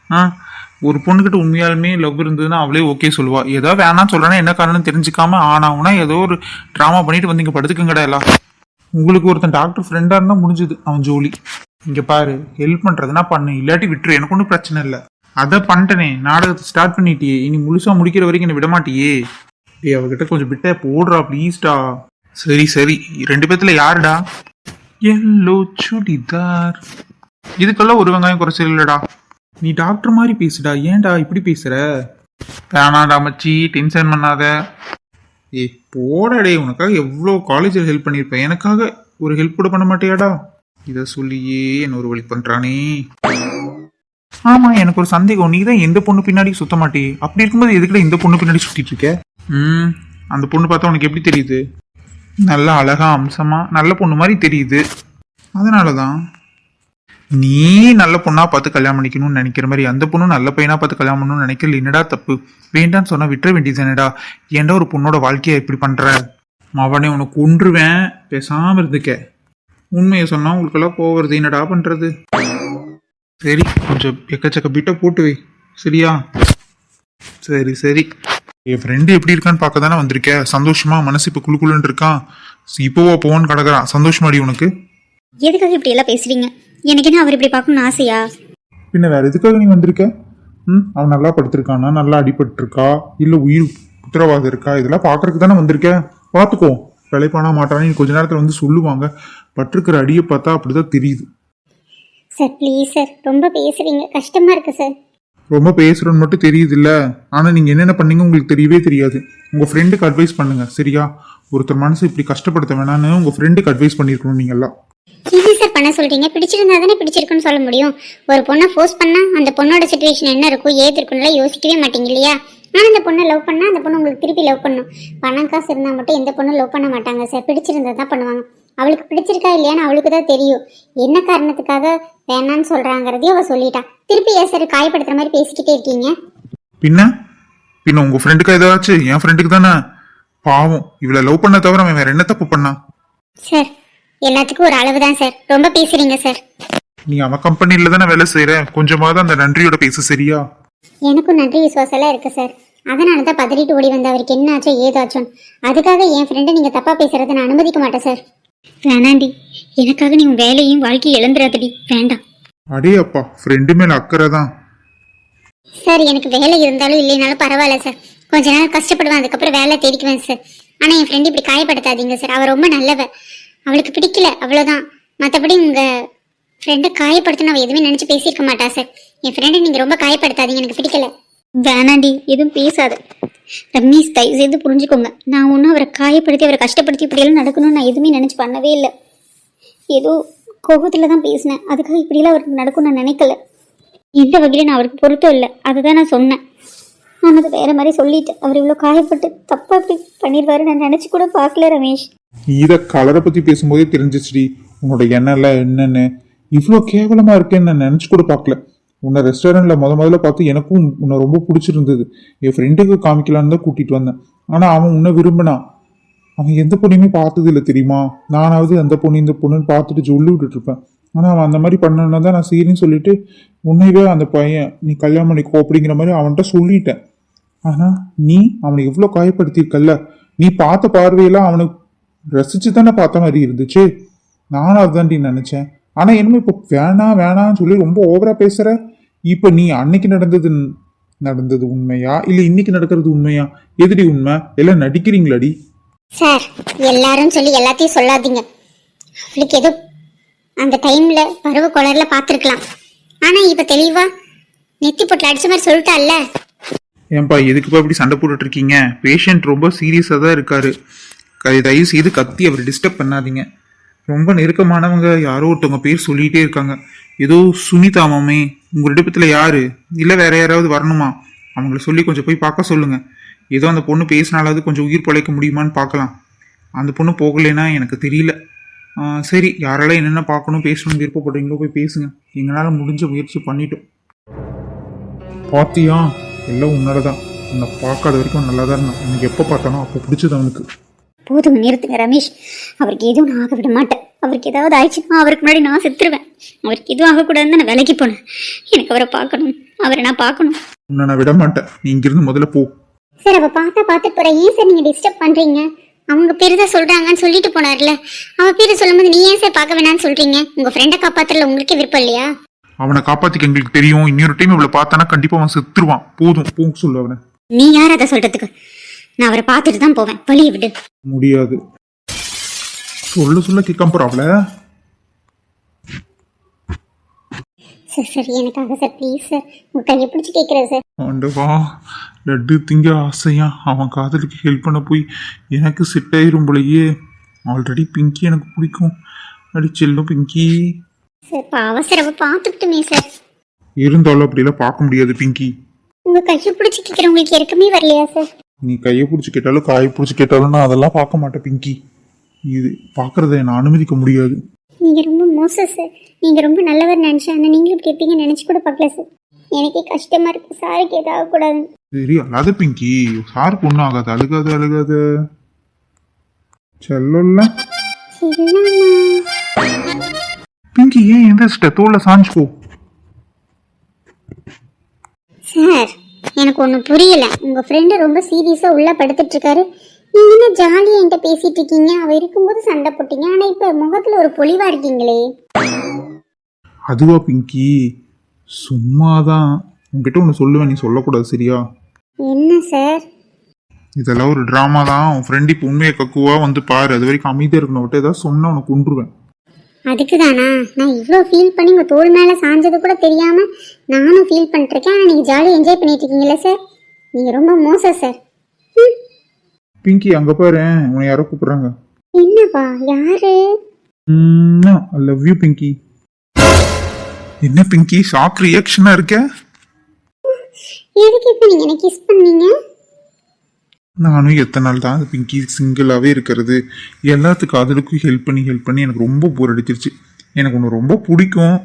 ஆ, ஒரு பொண்ணுகிட்ட உண்மையாலுமே லவ் இருந்ததுன்னா அவளே ஓகே சொல்லுவா. ஏதோ வேணாம்னு சொல்றானா என்ன காரணம் தெரிஞ்சுக்காம ஆனாவுனா ஏதோ ஒரு ட்ராமா பண்ணிட்டு வந்து இங்க படுத்துக்குங்கடா எல்லாம். உங்களுக்கு ஒருத்தன் டாக்டர் ஃப்ரெண்டா இருந்தா முடிஞ்சது அவன் ஜோலி. இங்க பாரு, ஹெல்ப் பண்றதுன்னா பண்ணு, இல்லாட்டி விட்டுரு, எனக்கு ஒன்றும் பிரச்சனை இல்லை. அதை பண்ணிட்டனே, நாடகத்தை ஸ்டார்ட் பண்ணிட்டியே, இனி முழுசா முடிக்கிற வரைக்கும் என்ன விட மாட்டியே. டேய் அவகிட்ட கொஞ்சம் விட்ட போடுறா ப்ளீஸ்டா. சரி சரி, ரெண்டு பேத்துல யாருடா? எல்லோ சுடிதார். இதுக்கெல்லாம் ஒரு வெங்காயம் குறைச்சல் இல்லடா. நீ டாக்டர் மாதிரி பேசுடா, ஏன்டா இப்படி பேசுற? வேணாடா மச்சி, டென்ஷன் பண்ணாத. ஏய் போடாடே, உனக்காக எவ்வளோ காலேஜில் ஹெல்ப் பண்ணியிருப்பேன், எனக்காக ஒரு ஹெல்ப் கூட பண்ண மாட்டியாடா? இதை சொல்லியே என்ன ஒரு வழி பண்றானே. ஆமா, எனக்கு ஒரு சந்தேகம், நீ தான் எந்த பொண்ணு பின்னாடி சுத்த மாட்டே, அப்படி இருக்கும்போது எதுக்குடா இந்த பொண்ணு பின்னாடி சுத்திட்டு இருக்க? அந்த பொண்ணு பார்த்தா உனக்கு எப்படி தெரியுது? நல்லா அழகா அம்சமா நல்ல பொண்ணு மாதிரி தெரியுது. அதனாலதான் நீ நல்ல பொண்ணா பார்த்து கல்யாணம் பண்ணிக்கணும்னு நினைக்கிற மாதிரி அந்த பொண்ணு நல்ல பையனா பார்த்து கல்யாணம் பண்ணணும்னு நினைக்கல. என்னடா தப்பு? வேண்டான்னு சொன்னா விட்டுற வேண்டியதுதானடா. ஏன்டா ஒரு பொண்ணோட வாழ்க்கைய இப்படி பண்ற? அவனே உனக்கு கொன்றுவேன், பேசாம இருந்துக்க. உண்மையை சொன்னா உங்களுக்கெல்லாம் போகிறது, என்னடா பண்றது? சரி, கொஞ்சம் எக்கச்சக்க பீட்டை போட்டு வை, சரியா? சரி சரி. என் ஃப்ரெண்டு எப்படி இருக்கான்னு பார்க்க தானே வந்திருக்க. சந்தோஷமா? மனசு இப்போ குழுக்குழுன்னு இருக்கான். இப்போவா போவான்னு கிடக்குறான். சந்தோஷமாடி உனக்கு? எதுக்காக இப்படி எல்லாம் பேசுறீங்க? எனக்கு என்ன அவர் இப்படி பார்க்கணும்னு ஆசையா? பின்ன வேற எதுக்காக நீ வந்திருக்க? அவன் நல்லா படுத்திருக்கானா, நல்லா அடிபட்டு இருக்கா, இல்ல உயிர் உத்தரவாதம் இருக்கா, இதெல்லாம் பாக்குறதுக்கு தானே வந்திருக்க. பாத்துக்கோ, பிழைப்பானா மாட்டானு கொஞ்ச நேரத்துல வந்து சொல்லுவாங்க. பட்டிருக்கிற அடியை பார்த்தா அப்படிதான் தெரியுது. சார் ப்ளீஸ் சார், ரொம்ப பேசுறீங்க, கஷ்டமா இருக்கு சார். ரொம்ப பேசுறோன்னு மட்டும் தெரியுது இல்ல, ஆனா நீங்க என்னென்ன பண்ணீங்க உங்களுக்கு தெரியவே தெரியாது. உங்க ஃப்ரெண்டுக்கு அட்வைஸ் பண்ணுங்க, சரியா? ஒருத்தர் மனசு இப்படி கஷ்டப்படுத்த வேணான்னு உங்க ஃப்ரெண்டுக்கு அட்வைஸ் பண்ணிருக்கணும் நீங்க எல்லாம். இது சார் பண்ண சொல்றீங்க? பிடிச்சிருந்தா தானே பிடிச்சிருக்குன்னு சொல்ல முடியும். ஒரு பொண்ணை ஃபோர்ஸ் பண்ணா அந்த பொண்ணோட சுச்சுவேஷன் என்ன இருக்கும், ஏது இருக்குன்னு யோசிக்கவே மாட்டீங்க இல்லையா? ஆனா அந்த பொண்ணை லவ் பண்ணா அந்த பொண்ணு உங்களுக்கு திருப்பி லவ் பண்ணும். பணம் காசு இருந்தா மட்டும் எந்த பொண்ணும் லவ் பண்ண மாட்டாங்க சார். பிடிச்சிருந்தா தான் பண்ணுவாங்க. அவளுக்கு பிடிச்சிருக்கா இல்லையான்னு அவளுக்கு தான் தெரியும். என்ன காரணத்துக்காக வேணான்னு சொல்றாங்கிறதையும் அவ சொல்லிட்டா. திருப்பி ஏன் சார் காயப்படுத்துற மாதிரி பேசிக்கிட்டே இருக்கீங்க? பின்ன பின்ன உங்க ஃப்ரெண்டுக்கு ஏதாச்சும்? என் ஃப்ரெண்டுக்கு தானே. பாவம், இவளை லவ் பண்ண தவிர அவன் வேற என்ன தப்பு பண்ணா? சார் எல்லாத்துக்கும் ஒரு அளவு தான் சார், ரொம்ப பேசுறீங்க சார். நீ அவன் கம்பெனில தானே வேலை செய்யற, கொஞ்சமாவது அந்த நன்றியோட பேசு, சரியா? எனக்கும் நன்றி விசுவாசம் எல்லாம் இருக்கு சார். அதனால தான் பதறிட்டு ஓடி வந்த அவருக்கு என்ன ஆச்சோ ஏதாச்சும். அதுக்காக என் ஃப்ரெண்டை நீங்க தப்பா பேசுறதை நான் அனுமதிக்க மாட்டேன் சார். வேணாண்டி, எனக்காக நீ உன் வேலையும் வாழ்க்கையை இழந்துடாதடி, வேண்டாம். அடே அப்பா, ஃப்ரெண்டு மேல அக்கறை தான். சார் எனக்கு வேலை இருந்தாலும் இல்லைனாலும் பரவாயில்ல சார். கொஞ்ச நேரம் கஷ்டப்படுவேன், அதுக்கப்புறம் வேலை தேடிக்குவேன் சார். ஆனா என் ஃப்ரெண்டு இப்படி காயப்படுத்தாதீங்க சார். அவ ரொம்ப நல்லவ, அவளுக்கு பிடிக்கல அவ்வளவுதான். மற்றபடி உங்க ஃப்ரெண்டை காயப்படுத்தணும் அவ எதுவுமே நினைச்சு பேசியிருக்க மாட்டா சார். என் ஃப்ரெண்டை நீங்க ரொம்ப காயப்படுத்தாதீங்க, எனக்கு பிடிக்கல. வேணாண்டி, எதுவும் பேசாத ரமேஷ், தயவு செய்து புரிஞ்சுக்கோங்க. நான் ஒன்றும் அவரை காயப்படுத்தி அவரை கஷ்டப்படுத்தி இப்படியெல்லாம் நடக்கணும்னு நான் எதுவுமே நினச்சி பண்ணவே இல்லை. ஏதோ கோபத்தில் தான் பேசினேன். அதுக்காக இப்படியெல்லாம் அவருக்கு நடக்கும்னு நான் நினைக்கல. எந்த வகையில நான் அவருக்கு பொருத்தம் இல்லை, அதுதான் நான் சொன்னேன். நான் அது வேற மாதிரி சொல்லிட்டு அவர் இவ்வளோ காயப்பட்டு தப்பா இப்படி பண்ணிடுவாரு நான் நினச்சி கூட பார்க்கல ரமேஷ். இத கலரை பத்தி பேசும்போதே தெரிஞ்சிச்சுடி உன்னோட எண்ணம் எல்லாம் என்னன்னு. இவ்வளோ கேவலமா இருக்கேன்னு நான் நினைச்சு கூட பார்க்கல. உன்னை ரெஸ்டாரண்ட்ல முதல்ல பார்த்து எனக்கும் உன்னை ரொம்ப பிடிச்சிருந்தது. என் ஃப்ரெண்டுக்கு காமிக்கலான்னு தான் கூட்டிட்டு வந்தேன். ஆனா அவன் உன்னை விரும்பினான். அவன் எந்த பொண்ணையுமே பார்த்தது இல்லை தெரியுமா? நானாவது அந்த பொண்ணு இந்த பொண்ணுன்னு பார்த்துட்டு சொல்லி விட்டுட்டு இருப்பேன். ஆனா அவன் அந்த மாதிரி பண்ணனா தான் நான் சரின்னு சொல்லிட்டு உன்னையவே அந்த பையன் நீ கல்யாணம் பண்ணிக்கோ அப்படிங்கிற மாதிரி அவன்கிட்ட சொல்லிட்டேன். ஆனா நீ அவனை எவ்வளோ காயப்படுத்தியிருக்கல்ல. நீ பார்த்த பார்வையெல்லாம் அவனுக்கு ரசிச்சு தானே பார்த்த மாதிரி இருந்துச்சு. நானும் அதுதான்டி நினைச்சேன். ஆனா என்னமோ இப்போ வேணாம் வேணான்னு சொல்லி ரொம்ப ஓவரா பேசுற. இப்ப நீ அன்னைக்கு நடந்தது உண்மையா இல்ல இன்னைக்கு நடக்கிறது உண்மையா? எதுடி உண்மை? எல்லாம் நடிக்கிறீங்களாடி? சார் எல்லாரும் சொல்லி எல்லாத்தையும் சொல்லாதீங்க. அவளுக்கு ஏதோ அந்த டைம்ல பருவ கொளர்ல பார்த்துருக்கலாம். ஆனா இப்ப தெளிவா நெத்தி போட்டு அடிச்ச மாதிரி சொல்லிட்டால. ஏன்பா எதுக்குப்பா இப்படி சண்டை போட்டுட்டு இருக்கீங்க? பேஷண்ட் ரொம்ப சீரியஸா தான் இருக்காரு. தயவு செய்து கத்தி அவர் டிஸ்டர்ப் பண்ணாதீங்க. ரொம்ப நெருக்கமானவங்க யாரோ ஒருத்தவங்க பேர் சொல்லிட்டே இருக்காங்க. ஏதோ சுனிதா மாமே, உங்க விடுப்பத்துல யாரு? இல்ல வேற யாராவது வரணுமா? அவங்கள சொல்லி கொஞ்சம் போய் பார்க்க சொல்லுங்க. ஏதோ அந்த பொண்ணு பேசினாலாவது கொஞ்சம் உயிர் பிழைக்க முடியுமான்னு பார்க்கலாம். அந்த பொண்ணு போகலைன்னா எனக்கு தெரியல. சரி, யாரால என்னென்ன பார்க்கணும் பேசணும்னு விருப்பப்படுறீங்களோ போய் பேசுங்க. எங்களால் முடிஞ்ச முயற்சி பண்ணிட்டோம். பாத்தியா, எல்லாம் உன்னால தான். உன்னை பார்க்காத வரைக்கும் நல்லா தான் இருந்தான். உனக்கு எப்போ பார்த்தானோ அப்போ பிடிச்சது அவனுக்கு. போதும், நிறுத்துங்க ரமேஷ். அவருக்கு எதுவும் நான் ஆக விட மாட்டேன். அவருக்கு ஏதாவது ஆயிடுச்சுன்னா அவருக்கு முன்னாடி நான் செத்துருவேன். அவருக்கு எதுவும் ஆகக்கூடாதுன்னு நான் விலைக்கு போனேன். எனக்கு அவரை பார்க்கணும், அவரை நான் பார்க்கணும். உன்னை நான் விட மாட்டேன். நீ இங்கிருந்து முதல்ல போ. சார், அவ பார்த்துட்டு போற. ஏன் சார் நீங்க டிஸ்டர்ப் பண்றீங்க? அவங்க பேரு தான் சொல்றாங்கன்னு சொல்லிட்டு போனார்ல. அவ பேரு சொல்லும்போது நீ ஏன் சார் பார்க்க வேணாம்னு சொல்றீங்க? உங்க ஃப்ரெண்டை காப்பாத்துறதுல உங்களுக்கே விருப்பம் இல்லையா? அவனை காப்பாத்திக்க எங்களுக்கு தெரியும். இன்னொரு டைம் இவ்வளவு பார்த்தானா கண்டிப்பா அவன் செத்துருவான். போதும், போங்க சொல்லு அவனை. நீ யார் அதை சொல்றதுக்கு? நான் அவரை பார்த்துட்டு தான் போவேன். வழியை விடு. முடியாது. சொல்ல கேட்காம போறாப்ல. சார் சார், எனக்காக சார், ப்ளீஸ் சார், உங்க கையை பிடிச்சி கேட்குறேன் சார். ஆண்டவா, லட்டு திங்க ஆசையா அவன் காதலுக்கு ஹெல்ப் பண்ண போய் எனக்கு செட் ஆயிரும் போலயே. ஆல்ரெடி பிங்கி எனக்கு பிடிக்கும். அடி செல்லும் பிங்கி. சார் பாவம் சார், அவ பார்த்துக்கிட்டுமே சார். இருந்தாலும் அப்படிலாம் பார்க்க முடியாது பிங்கி. உங்க கையை பிடிச்சி கேட்குற உங்களுக்கு இறக்கமே வரலையா சார்? நீ கையை பிடிச்சி கேட்டாலும் காயை பிடிச்சி கேட்டாலும் நான் அதெல்லாம் பார்க்க மாட்டேன் பிங்கி. இது பார்க்கறத நான் அனுமதிக்க முடியாது. நீங்க ரொம்ப மோசம் சார். நீங்க ரொம்ப நல்லவர் நினைச்சேன். ஆனால் நீங்களும் இப்படி இருப்பீங்க நினைச்சு கூட பார்க்கல சார். எனக்கே கஷ்டமா இருக்கு. சாருக்கு ஏதாவது கூடாது. சரி, அழாத பிங்கி. சாருக்கு ஒன்றும் ஆகாது. அழுகாத செல்லல பிங்கி. ஏன் எந்த தோல்ல சாஞ்சுக்கோ. சார், எனக்கு ஒன்றும் புரியல. உங்க ஃப்ரெண்டு ரொம்ப சீரியஸா உள்ள படுத்துட்டு இருக்காரு. நீங்க என்ன ஜாலியா என்கிட்ட பேசிட்டு இருக்கீங்க? அவ இருக்கும்போது சண்டை போட்டீங்க, ஆனா இப்ப முகத்துல ஒரு பொலிவா இருக்கீங்களே. அதுவா பிங்கி, சும்மாதான். உன்கிட்ட ஒன்று சொல்லுவேன், நீ சொல்லக்கூடாது சரியா? என்ன சார்? இதெல்லாம் ஒரு ட்ராமா தான். உன் ஃப்ரெண்ட் இப்போ உண்மையை கக்குவா வந்து பாரு. அது வரைக்கும் அமைதியாக இருக்கணும். விட்டு ஏதாவது சொன்னா உனக்கு கொன்றுவேன். அதுக்கு தானா நான் இவ்வளோ ஃபீல் பண்ணி உங்க தோள் மேல சாஞ்சது கூட தெரியாம நானும் ஃபீல் பண்ணிட்டு இருக்கேன். ஆனா நீங்க ஜாலியாக என்ஜாய் பண்ணிட்டு இருக்கீங்களா சார்? நீங்க ரொம்ப மோசம் சார். பிங்கி, அங்க பாரு, உன்னை யாரோ கூப்பிடுறாங்க. என்னப்பா? யாரு? I love you Pinki. என்ன பிங்கி, ஷாக் ரியாக்ஷனா இருக்க? எதுக்கு இப்ப நீங்க எனக்கு கிஸ் பண்ணீங்க? நானும் எத்தனை நாள் தான் பிங்கி சிங்கிளாகவே இருக்கிறது. எல்லாத்துக்கும் அதுக்கும் ஹெல்ப் பண்ணி எனக்கு ரொம்ப போர் அடிச்சிருச்சு. எனக்கு ஒன்று ரொம்ப பிடிக்கும்.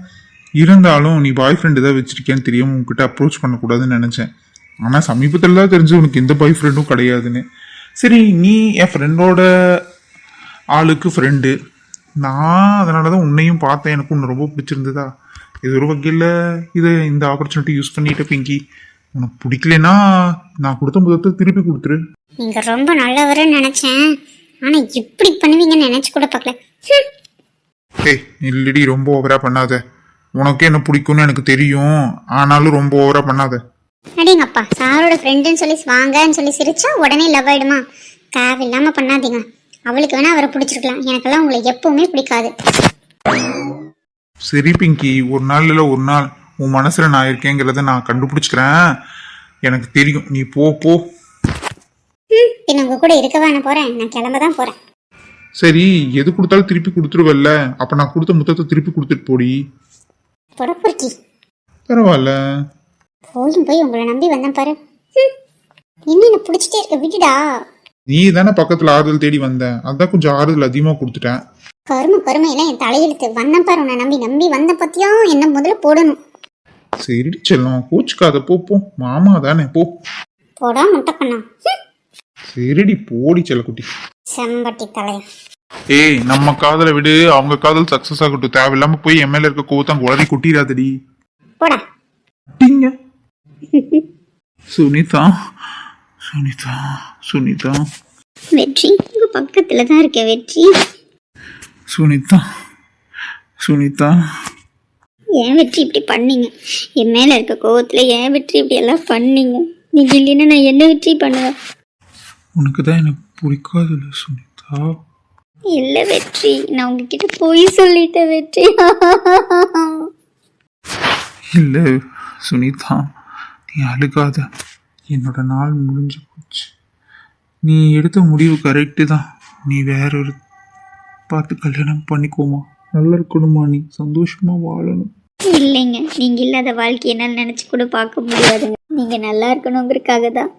இருந்தாலும் நீ பாய் ஃப்ரெண்டு தான் வச்சிருக்கேன்னு தெரியும், உங்ககிட்ட அப்ரோச் பண்ணக்கூடாதுன்னு நினச்சேன். ஆனால் சமீபத்தில் தான் தெரிஞ்சு உனக்கு எந்த பாய் ஃப்ரெண்டும் கிடையாதுன்னு. சரி, நீ என் ஃப்ரெண்டோட ஆளுக்கு ஃப்ரெண்டு. நான் அதனால தான் உன்னையும் பார்த்தேன். எனக்கு ஒன்று ரொம்ப பிடிச்சிருந்ததா. இது ஒரு வகையில் இந்த ஆப்பர்ச்சுனிட்டி யூஸ் பண்ணிட்ட பிங்கி. உனக்கு பிடிக்கலன்னா நான் கொடுத்த முதத்தை திருப்பி கொடுத்துரு. நீங்க ரொம்ப நல்லவருன்னு நினைச்சேன், ஆனா இப்படி பண்ணுவீங்கன்னு நினைச்சு கூட பார்க்கல. ஏய் இல்லடி, ரொம்ப ஓவரா பண்ணாத. உனக்கே என்ன பிடிக்கும்னு எனக்கு தெரியும், ஆனாலும் ரொம்ப ஓவரா பண்ணாத. அடேங்கப்பா, சாரோட ஃப்ரெண்டுன்னு சொல்லி வாங்கன்னு சொல்லி சிரிச்சா உடனே லவ் ஆயிடுமா? தேவையில்லாம பண்ணாதீங்க. அவளுக்கு வேணா அவரை பிடிச்சிருக்கலாம், எனக்கெல்லாம் உங்களை எப்பவுமே பிடிக்காது. சரி பிங்கி, ஒரு நாள் இல்லை ஒரு நாள் உன் மனசுல நான் இருக்கேங்கிறத நான் கண்டுபிடிச்சிக்கிறேன். எனக்கு தெரியும். நீ போ போ. பின்ன உங்க கூட இருக்கவா நான் போறேன்? நான் கிளம்ப தான் போறேன். சரி, எது கொடுத்தாலும் திருப்பி கொடுத்துருவல்ல. அப்ப நான் கொடுத்த முத்தத்தை திருப்பி கொடுத்துட்டு போடி. பொடப்புருக்கி. பரவாயில்ல. போய் உங்களை நம்பி வந்தேன் பாரு. என்ன பிடிச்சிட்டே இருக்க, விடுடா. நீ தானே பக்கத்துல ஆறுதல் தேடி வந்த, அதான் கொஞ்சம் ஆறுதல் அதிகமா கொடுத்துட்டேன். கருமை எல்லாம் என் தலையெழுத்து. வந்தேன் பாரு, உன்னை நம்பி வந்த பத்தியும் என்ன முதல்ல போடணும். சரி செல்லம், கோச்சுக்காத. போ போ, மாமா தானே, போ. போடா முட்டை பண்ணா. சரிடி, போடி செல்லக்குட்டி. செம்பட்டி தலைய. ஏய், நம்ம காதலை விடு, அவங்க காதல் சக்சஸ் ஆகட்டும். தேவையில்லாம போய் எம்எல்ஏ இருக்க கோவத்தான் உளறி கொட்டிடாதடி. போடா. சுனிதா சுனிதா சுனிதா. வெற்றி உங்க பக்கத்துல தான் இருக்க. வெற்றி. சுனிதா சுனிதா. ஏன் வெற்றி இப்படி பண்ணீங்க? என் மேல இருக்க கோவத்துல ஏன் வெற்றி இப்படி எல்லாம் பண்ணீங்க? நீங்க இல்லைன்னா நான் என்ன வெற்றி பண்ணுவேன்? உனக்கு தான் எனக்கு பிடிக்காதுல்ல சுனிதா. இல்ல வெற்றி, நான் உங்ககிட்ட போய் சொல்லிட்டேன் வெற்றி. இல்ல சுனிதா, நீ அழுகாத. என்னோட நாள் முடிஞ்சு போச்சு. நீ எடுத்த முடிவு கரெக்டு தான். நீ வேற ஒரு பார்த்து கல்யாணம் பண்ணிக்கோமா. நல்லா இருக்கணுமா, நீ சந்தோஷமா வாழணும். இல்லைங்க, நீங்க இல்லாத வாழ்க்கை என்னால் நினைச்சு கூட பார்க்க முடியாதுங்க. நீங்க நல்லா இருக்கணுங்கிறதுக்காக தான்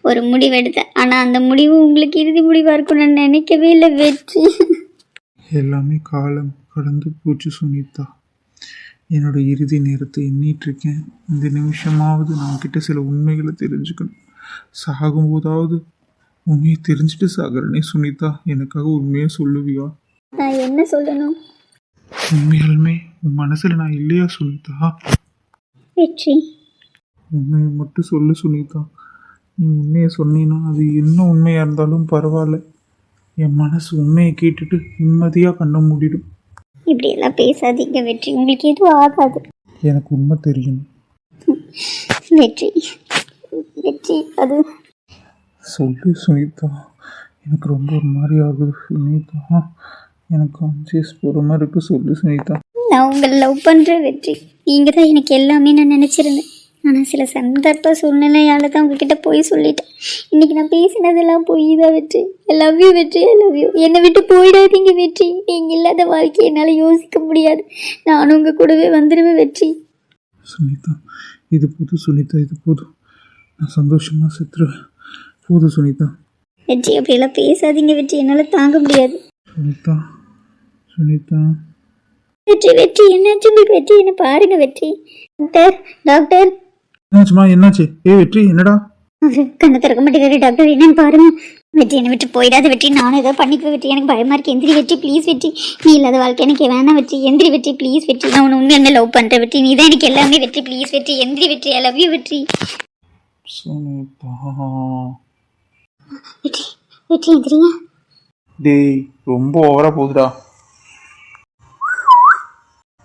ஒரு முடிவு எடுத்தேன். ஆனா அந்த முடிவு உங்களுக்கு இறுதி முடிவா இருக்கும் நான் நினைக்கவே இல்லை வெற்றி. எல்லாமே காலம் கடந்து போச்சு சுனிதா. என்னோட இறுதி நேரத்தை எண்ணிட்டு இருக்கேன். இந்த நிமிஷமாவது நான் கிட்ட சில உண்மைகளை தெரிஞ்சுக்கணும். சாகும்போதாவது உண்மையை தெரிஞ்சுட்டு சாகுறனே சுனிதா, எனக்காக உண்மையை சொல்லுவியா? நான் என்ன சொல்லணும் உண்மையாலுமே உன் மனசுல நான் இல்லையா சுனிதா? வெற்றி? உண்மையை மட்டும் சொல்லு சுனிதா. நீ உண்மையை சொன்னீன்னா அது என்ன உண்மையா இருந்தாலும் பரவாயில்ல. என் மனசு உண்மையை கேட்டுட்டு நிம்மதியாக கண்ண மூடிடும். இப்படி எல்லாம் பேசாதீங்க வெற்றி, உங்களுக்கு எதுவும் ஆகாது. எனக்கு உண்மை தெரியும். வெற்றி வெற்றி அது சொல்லு சுனிதா. எனக்கு ரொம்ப ஒரு மாதிரி ஆகுது சுனிதா. எனக்கு அன்சியஸ் போகிற மாதிரி இருக்கு. சொல்லு சுனிதா. நான் உங்களை லவ் பண்ணுறேன் வெற்றி. நீங்கள் தான் எனக்கு எல்லாமே நான் நினச்சிருந்தேன். ஆனால் சில சந்தர்ப்ப சூழ்நிலையால் தான் உங்ககிட்ட போய் சொல்லிட்டேன். இன்றைக்கி நான் பேசினதெல்லாம் போய் தான் வெற்றி. ஐ லவ் யூ வெற்றி, ஐ லவ் யூ. என்னை விட்டு போயிடாதீங்க வெற்றி. நீங்கள் இல்லாத வாழ்க்கையை என்னால் யோசிக்க முடியாது. நானும் உங்கள் கூடவே வந்துடுவேன் வெற்றி. சுனிதா இது போதும் சுனிதா, இது போதும். நான் சந்தோஷமாக செத்துருவேன். போதும் சுனிதா. வெற்றி அப்படியெல்லாம் பேசாதீங்க வெற்றி, என்னால் தாங்க முடியாது. சுனிதா சுனிதா வெற்றி வெற்றி என்னாச்சு உங்களுக்கு வெற்றி? என்ன பாருங்க வெற்றி. Doctor doctor. என்னாச்சுமா? என்னாச்சு? வெற்றி என்னடா? கண்ணை திறக்க மாட்டேங்கிறாரு டாக்டர், என்னன்னு பாருங்க. வெற்றி என்னை விட்டு போயிடாத வெற்றி, நானும் ஏதோ பண்ணிக்குவேன் வெற்றி. எனக்கு பயமா இருக்கு. எந்திரி வெற்றி ப்ளீஸ் வெற்றி. நீ இல்லாத வாழ்க்கை எனக்கு வேணாம் வெற்றி. எந்திரி வெற்றி ப்ளீஸ் வெற்றி. நான் உன்னை உண்மையாக லவ் பண்ணுறேன் வெற்றி. நீ தான் எனக்கு எல்லாமே வெற்றி. ப்ளீஸ் வெற்றி எந்திரி வெற்றி. ஐ லவ் யூ வெற்றி. சுனிதா வெற்றி வெற்றி எந்திரிங்க. டேய் ரொம்ப ஓவரா போகுதுடா.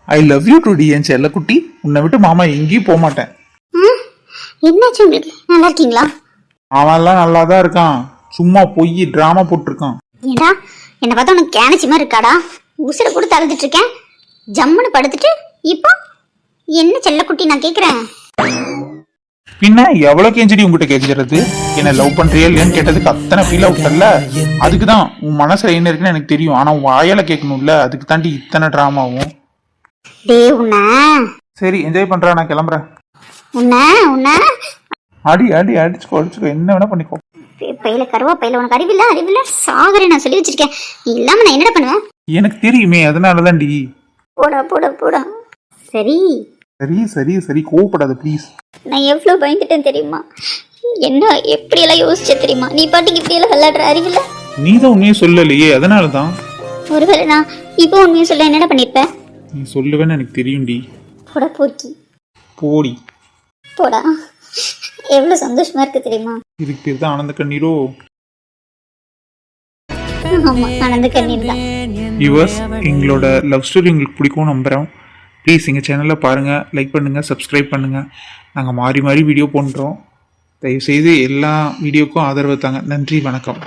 ஐ லவ் யூ டுடி என் செல்லக்குட்டி. உன்னை விட்டு மாமா எங்கேயும் போக மாட்டேன். என்னாச்சு உங்களுக்கு? நல்லா இருக்கீங்களா? அவன்லாம் நல்லா தான் இருக்கான். சும்மா பொய் ட்ராமா போட்டிருக்கான். ஏடா என்னை பார்த்தா உனக்கு கேனச்சி மாதிரி இருக்காடா. உசுரை கூட தழுதுட்டு இருக்கேன். ஜம்முன்னு படுத்துட்டு இப்போ என்ன செல்லக்குட்டி நான் கேட்குறேன். பின்ன எவ்வளவு கேஞ்சடி உங்ககிட்ட கேட்கறது? என்ன லவ் பண்றியா இல்லையான்னு கேட்டதுக்கு அத்தனை ஃபீல் அவுட்ல. அதுக்குதான் உன் மனசுல என்ன இருக்குன்னு எனக்கு தெரியும். ஆனா உன் வாயால கேட்கணும்ல, அதுக்கு தாண்டி இத்தனை ட்ராமாவும். டே உன்னை சரி என்ஜாய் பண்றா, நான் கிளம்புறேன். உன்னை உன்னை அடி அடி அடிச்சுக்கோ அடிச்சுக்கோ, என்ன வேணா பண்ணிக்கோ. பையில கருவா பையில உனக்கு அறிவில்ல அறிவில்ல சாகரே நான் சொல்லி வச்சிருக்கேன். நீ இல்லாம நான் என்னடா பண்ணுவேன்? எனக்கு தெரியுமே, அதனாலதான் டி. போடா போடா போடா. சரி சரி சரி சரி கோவப்படாத ப்ளீஸ். நான் எவ்வளோ பயந்துட்டேன் தெரியுமா? என்ன எப்படியெல்லாம் யோசிச்ச தெரியுமா? நீ பாட்டுக்கு இப்படியெல்லாம் விளையாடுற அறிவில்ல. நீ தான் உண்மையை சொல்லலையே, அதனாலதான். ஒருவேளை நான் இப்போ உண்மையை சொல்ல என்னடா பண்ணிருப்பேன்? நீ சொல்லுவேன்னு எனக்கு தெரியும்டி. போடா போக்கி போடி. போடா. எவ்வளோ சந்தோஷமா இருக்கு தெரியுமா? இதுக்கு பேர் தான் ஆனந்த கண்ணீரோ? ஆமா ஆனந்த கண்ணீர் தான். யுவர்ஸ், எங்களோட லவ் ஸ்டோரி உங்களுக்கு பிடிக்கும் நம்புகிறோம். ப்ளீஸ் எங்கள் சேனலில் பாருங்கள், லைக் பண்ணுங்கள், சப்ஸ்கிரைப் பண்ணுங்கள். நாங்கள் மாறி மாறி வீடியோ பண்ணுறோம். தயவுசெய்து எல்லா வீடியோக்கும் ஆதரவு தாங்க. நன்றி, வணக்கம்.